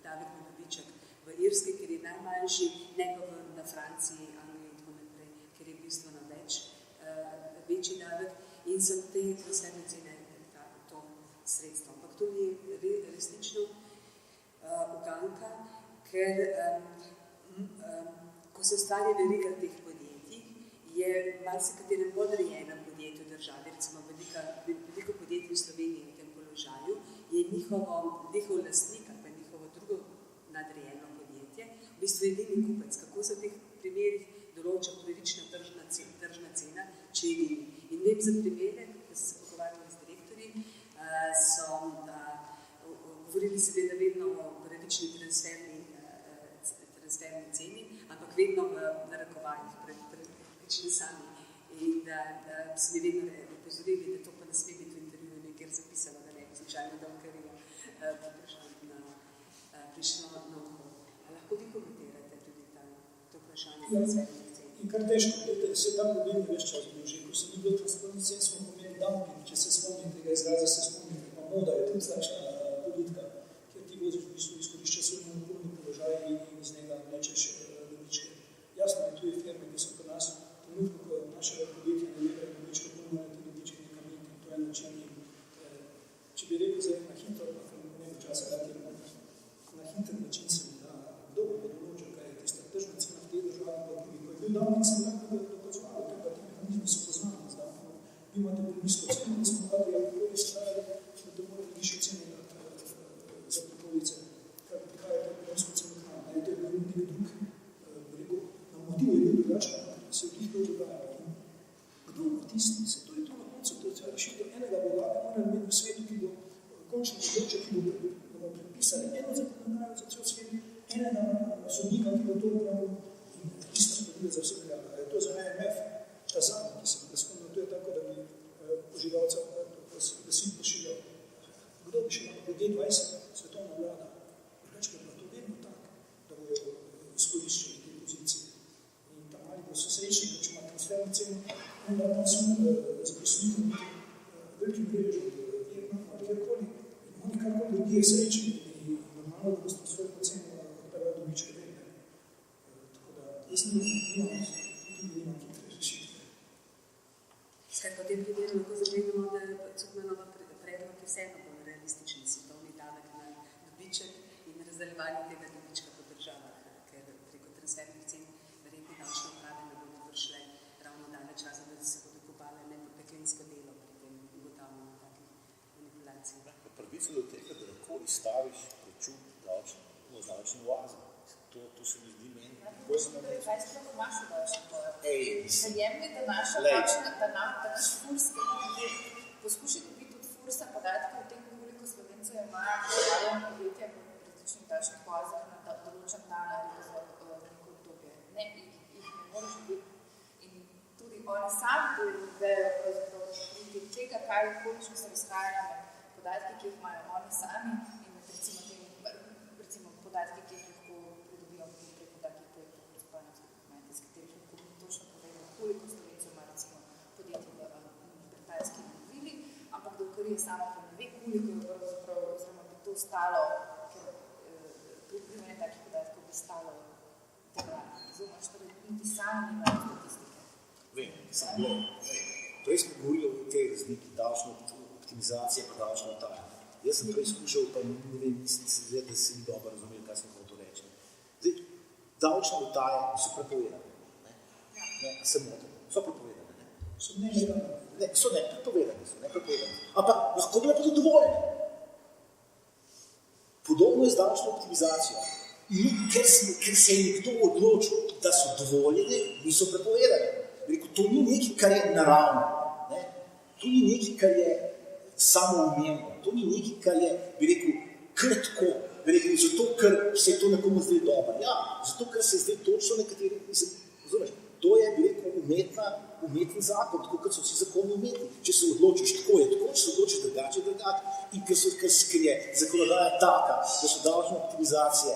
davek na dobiček v Irski, ker je najmanjši, ne pa na Franciji, Angliji in tako naprej, ker je bistveno večji davek in so te transferne cene to sredstvo. Ampak to ni resnično uganka, ker ko se ustvari veriga teh podjetij, je marsikatera podrejena podjetja v državi, recimo veliko podjetij v Sloveniji v tem položaju, je njihov lastnik ali pa njihovo drugo nadrejeno podjetje, v bistvu edini kupec. Kako se v teh primerih določa pravična tržna cena, če je edini. In vem za primere, ko sem se pogovarjala z direktorji, so govorili seveda vedno o pravični transferni transferni ceni, ampak vedno v narekovajih prične sami. In da so mi vedno upozorili, da to pa ne sme biti v intervjuju nekaj zapisano, da ne bi slučajno Donkarijo prišlo na oko. Lahko vi komentirate tudi to vprašanje transfernih cen? In kar težko, se ta problem je več čas bil že. Ko sem bil transfernih cen, smo pomeni dumping, če se spomnim tega izraza, se spomnim, pa moda je tudi takšna politika, kjer ti voziš v bistvu izkorišča svoj monopolni položaj in iz njega vlečeš dobičke. Jasno je, tu je firme, ki so pri nas trenutno, ko našega podjetja ne vedajo dobičke, ponujajo te dobičke nekam in to je način. Če bi rekel zdaj na hitro, ne vem časa, na hiter način se mi da, kdo bo določil, kaj je tista tržna cena v tej državi, pa drugi, ko je bil dumping, se lahko dokazoval, tega ti mehanizmi so poznani z dumpingom. Vi imate prenisko ceno, da smo dali alkoholi strajali, da morali višje cene za pripolice, kar prihajate prenisko ceno k nam. To je bil nek drug, rekel, na motiv je bil drugačen, se v tih to dogajalo. Kdo bo tisti? Se to je to na koncu, to je rešitev enega Boga, ne moramo imeti v svetu, ki bo končno odločil, ki bo predpisali eno zakonodajo za cel svet, enega sodnika, ki bo to upravil in isto spodbuje za vse veljava. Je to za IMF, ta zadnji, ki se ga spomnil, to je tako, da bi poživalca da si pošiljal. Kdo bi še lahko G20, svetovna vlada, drugače pa je to vedno tako, da bojo izkoriščali te pozicije. In tam ali bo so srečni, da če ima transferno ceno, onda tam smo zaposliti velikim režem v Vietnamu ali kjerkoli, in oni karkoli ljudi je srečni in normalno, da bo s transferno ceno odpeljal dobičke vedne. Tako da, jaz nimam hitre rešitve. Skratka, v tem primeru lahko zagledamo, da je Cukmanova predlog je vseeno bolj realističen svetovni davek na dobiček in razdaljevanje tega dobička po državah, ker preko transfernih cen verjetno davčne uprave ne bodo vršile ravno daleč razen, da se bodo kopale nepeklensko delo pri tem ugotavljanju takih manipulacij. Pravico do tega, da lahko izstaviš račun davčne oaze. To se mi zdi meni. Kaj sploh imaš v davčni oazi? Najemni, da naš furs, poskušaj dobiti od fursa podatke o tem, koliko Slovencev imajo prijavljeno podjetja v različnih davčnih oazah na določen dan ali za neko obdobje. Ne, jih ne moreš dobiti. In tudi oni sami vejo pravzaprav tega, kaj koliko se razhajajo med podatki, ki jih imajo oni sami in med recimo podatki, ki jih lahko pridobijo preko takih projektov, kot spojnosti dokumenti, s katerih lahko točno povedo, koliko Slovencev ima recimo podjetje v britanski vili, ampak dokler je samo pa ne ve, koliko je pravzaprav, oziroma bi to stalo, ker pribivanje takih podatkov bi stalo tega, razumeš, torej niti sami nimajo statistike. Vem, prej smo govorili o tej razliki davčne optimizacije pa davčne utaje. Jaz sem prej skušal, pa ne vem, mislim se, da se ni dobro razumeli, kaj smo to reči. Zdaj, davčne utaje so prepovedane. Ne, se motimo. So prepovedane. Ne? So nelegalne. Ne, so neprepovedane. Ampak lahko bi pa to dovoljene. Podobno je z davčno optimizacijo. Ker se je nekdo odločil, da so dovoljene, niso prepovedane. Rekel, to ni nekaj, kar je naravno. Ne? To ni nekaj, kar je samoumevno. To ni nekaj, kar je, bi rekel, krtko. Bi rekel, zato, ker se je to nekomu zdaj dobro. Ja, zato, ker se zdaj točno nekateri, razumeš, to je, bi rekel, umetni zakon, tako kot so vsi zakoni umetni. Če se odločiš tako, je tako, če se odločiš drugače, je drugače. In ker je zakonodaja taka, da so davčne optimizacije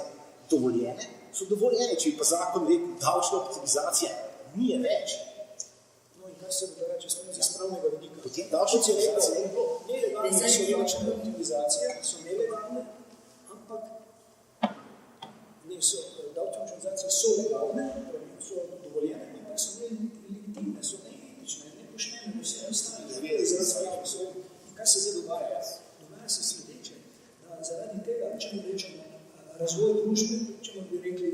dovoljene, so dovoljene. Če bi pa zakon rekel, davčna optimizacija ni več. No in kaj se bo da reči, smo iz pravnega vidika? Potem davčne optimizacije ne bilo. Nelegalne so davčne optimizacije, so nelegalne, ampak davčne optimizacije so legalne, so dovoljene, ampak so nelegitimne, so neetične, nepoštene, vse ostane. Kaj se zdaj dogaja? Dogaja se sledeče, da zaradi tega, če mu rečemo razvoj družbe, če mu bi rekli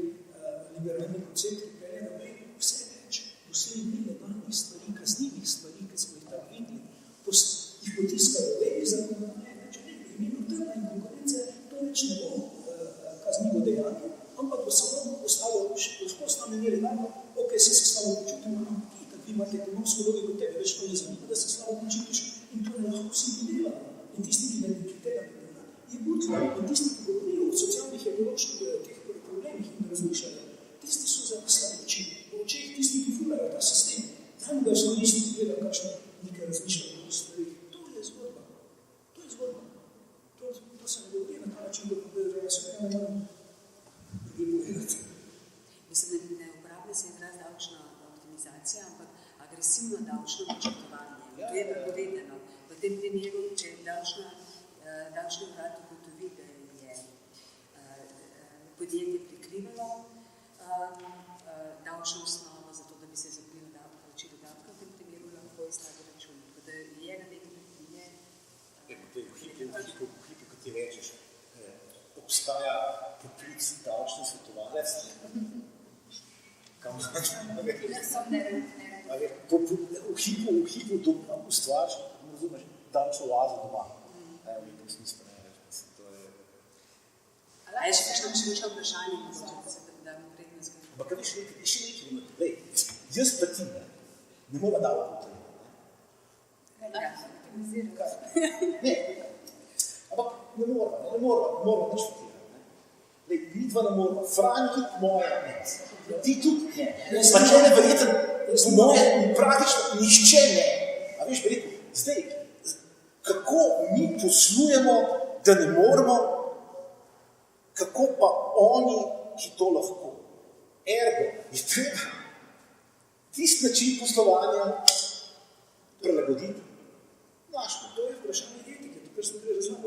liberalni koncept, ki pelje naprej, vse več doslej nelegalnih stvari, kaznivih stvari, ki smo jih tam videli, jih potiskajo več zakonodaje, če ne bi imeno trga in konkurence, to več ne bo kaznivo dejanje, ampak bo samo ostalo, lahko ostane nelegalno, ok, se slabo počutimo, ampak itak vi imate ekonomsko logiko, tebe več to ne zanima, da se slabo počutiš in to ne lahko vsi delamo. In tisti, ki tega ne dela, je budva. In tisti, ki govorijo o socialnih ekoloških problemih in razmišljajo, moram prepovedati. Mislim, ne uporablja se izraz davčna optimizacija, ampak agresivno davčno načrtovanje. To je prepovedano. V tem primeru, če davčni urad ugotovi, da je podjetje prikrivalo davčno osnovo, zato da bi se izognilo plačilu davka, v tem primeru lahko izstavi račun. Tako da je na nek način V hipu, kot ti rečeš, obstaja poklic davčni svetovalec. Kam v hipu ustvariš, razumeš, davčno oazo doma. Ne, v nekem smislu ne reč. A je še kakšno vprašanje, da mu prednost gre? Ampak kaj še nekaj, jaz pa ti ne mora davati Ne, ampak ne mora nič fatirati. Vidva ne mora, Franji moja ne, ti tudi ne. Pa če ne verjeten, po moje praktično nišče ne. A veš, bi rekel, zdaj, kako mi poslujemo, da ne moramo, kako pa oni, ki to lahko. Ergo, je treba tist način poslovanja prilagoditi. Našto, to je vprašanje etike, to kar smo prej razumeli.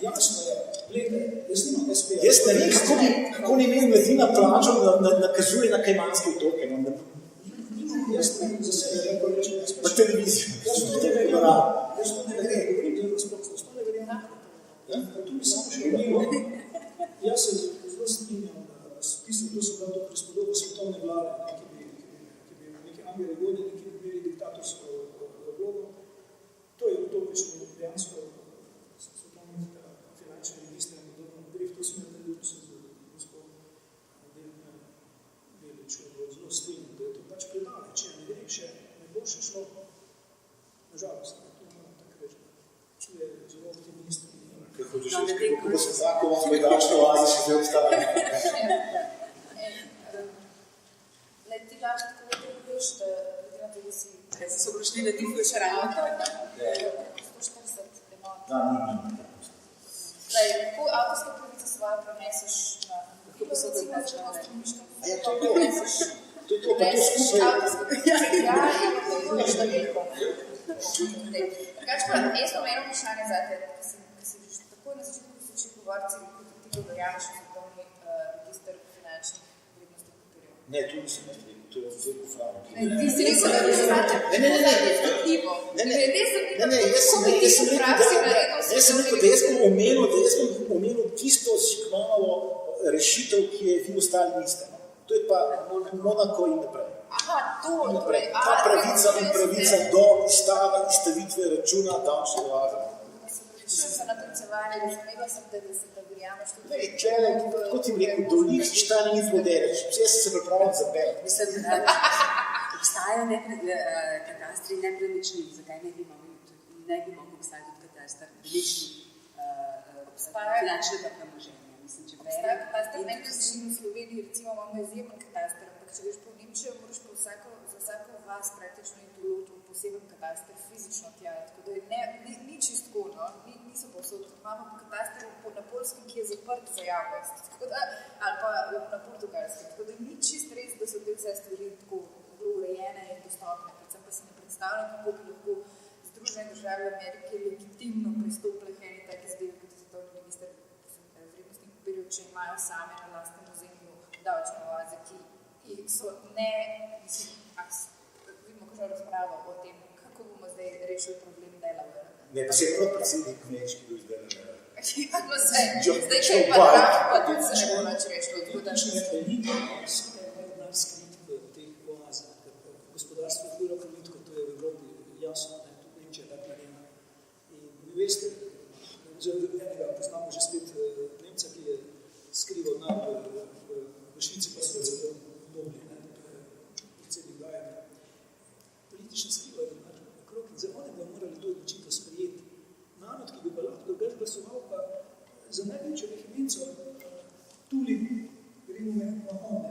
Jasno je, gledaj, jaz nimam SPA. Jaz ne vem, kako ne imel mladina plačo nakazuje na Kajmanske otoke. Jaz ne vem za sebe, kako rečem SPA. Pa televizijo. Jaz to ne verjam. Jaz to ne verjam. Govorim, da sploh ne verjam. Tu mi samo še omenil. Jaz se zelo strinjam s tistim, kdo so prav to prispodobo svetovne vlade, ki bi neki Angeli vodili, ki bi imeli diktatorsko vlogo. To je utopično dejansko svetovnih finančnih registrov in podobno. Gre v to smer, da ljudno se z gospod Deliču zelo strinjam, da je to pač predale, če ne gre, še ne bo še šlo. Nažalost, to moram tako reči. Čuje zelo optimist. Kaj hočeš reči, kako se tako vam gledačno oazi še zdaj obstaja? Ti lahko tako veš, da glede na to, da si... Se so prišli na tiho še ravno. 140 enot. Ni. Kako avtorske pravice svoje preneseš na bilo, recimo, če to stremiško? To je to, pa to skupaj. Avtorske pravice, ja, in to je štavilko. Drugač pa, jaz imam eno vprašanje zate, ki si že takoj na začetku začeli govoriti, kot ti ga verjameš v svetovni register finančnih vrednostnih papirjev. Ne, to nisem rekel, to je vse kufrano. Ti si rekel, da bi znate. Ne, zanimivo. Jaz sem rekel, da jaz bom omenil tisto Zikmanovo rešitev, ki je vi ostali niste. To je pa Monako in naprej. Aha, to. Ta pravica do izstavitve računa davčnega oaze. Čujem se na tocevanje, razumela sem, da verjameš tudi. Ne, čele, kot ti rekel, do njih štani ni zmodereč. Jaz sem se pripravljal za bel. Mislim, obstajajo katastri nepremičnin, zakaj ne bi mogli obstajati tudi katastr finančnega premoženja. Obstaja katastr nepremičnin v Sloveniji, recimo imamo izjemen katastr, ampak če greš po Nemčijo, moraš pa za vsako vas praktično in določil poseben katastr fizično tja. Tako da ni čistko, no? Niso povsod. Imamo pa katastr na Poljskem, ki je zaprt za javnost, ali pa na Portugalskem. Tako da ni čist res, da so te vse stvari tako urejene in dostopne. Predvsem pa se ne predstavljam, kako bi lahko Združene države Amerike legitimno pristopile k eni taki zadevi, kot je svetovni register vrednostnih papirjev, če imajo same na lastnem ozemlju davčne oaze, ki so vidimo, ko že razpravo o tem, kako bomo zdaj rešili problem Delaware. Ne, pa se je prav predsednik Mečki bil iz Delaware. Zdaj, če je pa tak, pa tudi se ne bo več rešilo. Politične elite so nekaj skrit v teh oazah. Gospodarstvo hvira politiko, to je v Evropi jasno, tudi Nemčija je tak narejena. In vi veste, enega poznamo že spet Nemca, ki je skrival v Švici, pa so celo dobri, to je predsednik Gajana. Politično skrivajo okrog in za one bi morali to odločitev sprejeti. Narod, ki bi pa lahko drugač glasoval, pa za največjo vehemenco tuli, gremo Macron,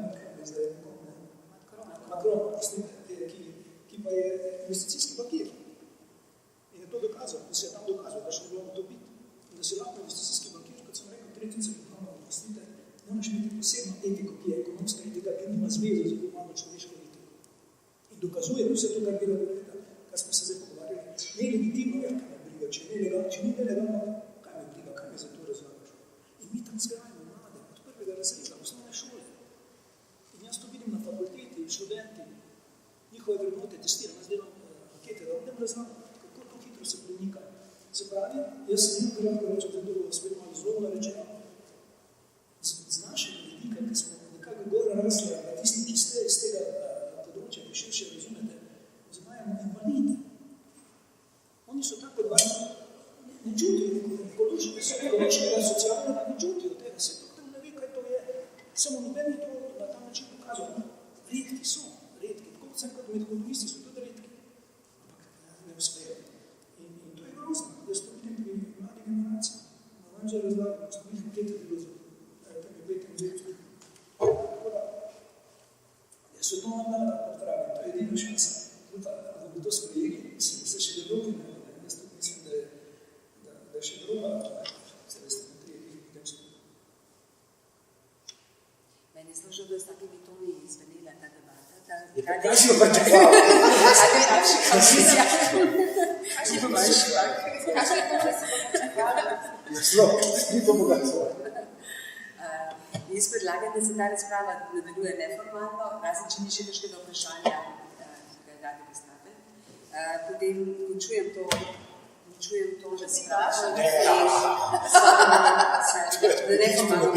ki pa je investicijski bankir. In je to dokazal, da se je tam dokazal, da še ne bilo to biti. In da se lahko investicijski bankir, kot sem rekel, tretjica Johana, oprostite, moraš imeti posebno etiko, ki je ekonomska etika, ki nima zveze z humano človeško etiko. In dokazuje vse to, kar bi povedal, kar smo se zdaj pogovarjali. Nelegitimno je, kaj me briga, če ni nelegalno, kaj me briga, kaj me za to razlagaš. In mi tam zgrajamo mlade, od prvega razreda, osnovne šole. In jaz to vidim na fakulteti, študenti, njihove vrednote testiram, jaz delam ankete, da ne razlagam, kako to hitro se premika. Se pravi, jaz sem nekaj rečem, da je to spet malo zelo narečeno, z našega vidika, ki smo nekako gore rasli, da tisti, ki ste iz tega področja, ki širše razumete, vzamajamo invalide. Oni so tako odvajni, ne čutijo ekološkega, socialnega, ne čutijo tega, se to tam ne ve, kaj to je. Samo noben je to na ta način pokazal. Redki so, redki. Tako kot med komunisti so tudi redki. Ampak ne uspejo. In to je grozno. Jaz to vidim pri mladi generaciji. Na vam že razlagam, smo jih ankete bilo za tam je 5 let. Tako da, je svetovna mlada, kot pravim, to je edina šansa. Da bi to sprejeli, mislim, da se še drugi ne. Jaz tudi mislim, da je še druga, se veste, na 3 idem skupaj. Meni je zelo žal, da je s takimi toni izvenela ta debata. Kaj si jo pričakoval? Ni to bogatstvo. Jaz predlagam, da se ta razprava nadaljuje neformalno, razen če ni še kakšnega vprašanja, ki ga radi poznate. Potem končujem to razpravo. Ne, neformalno.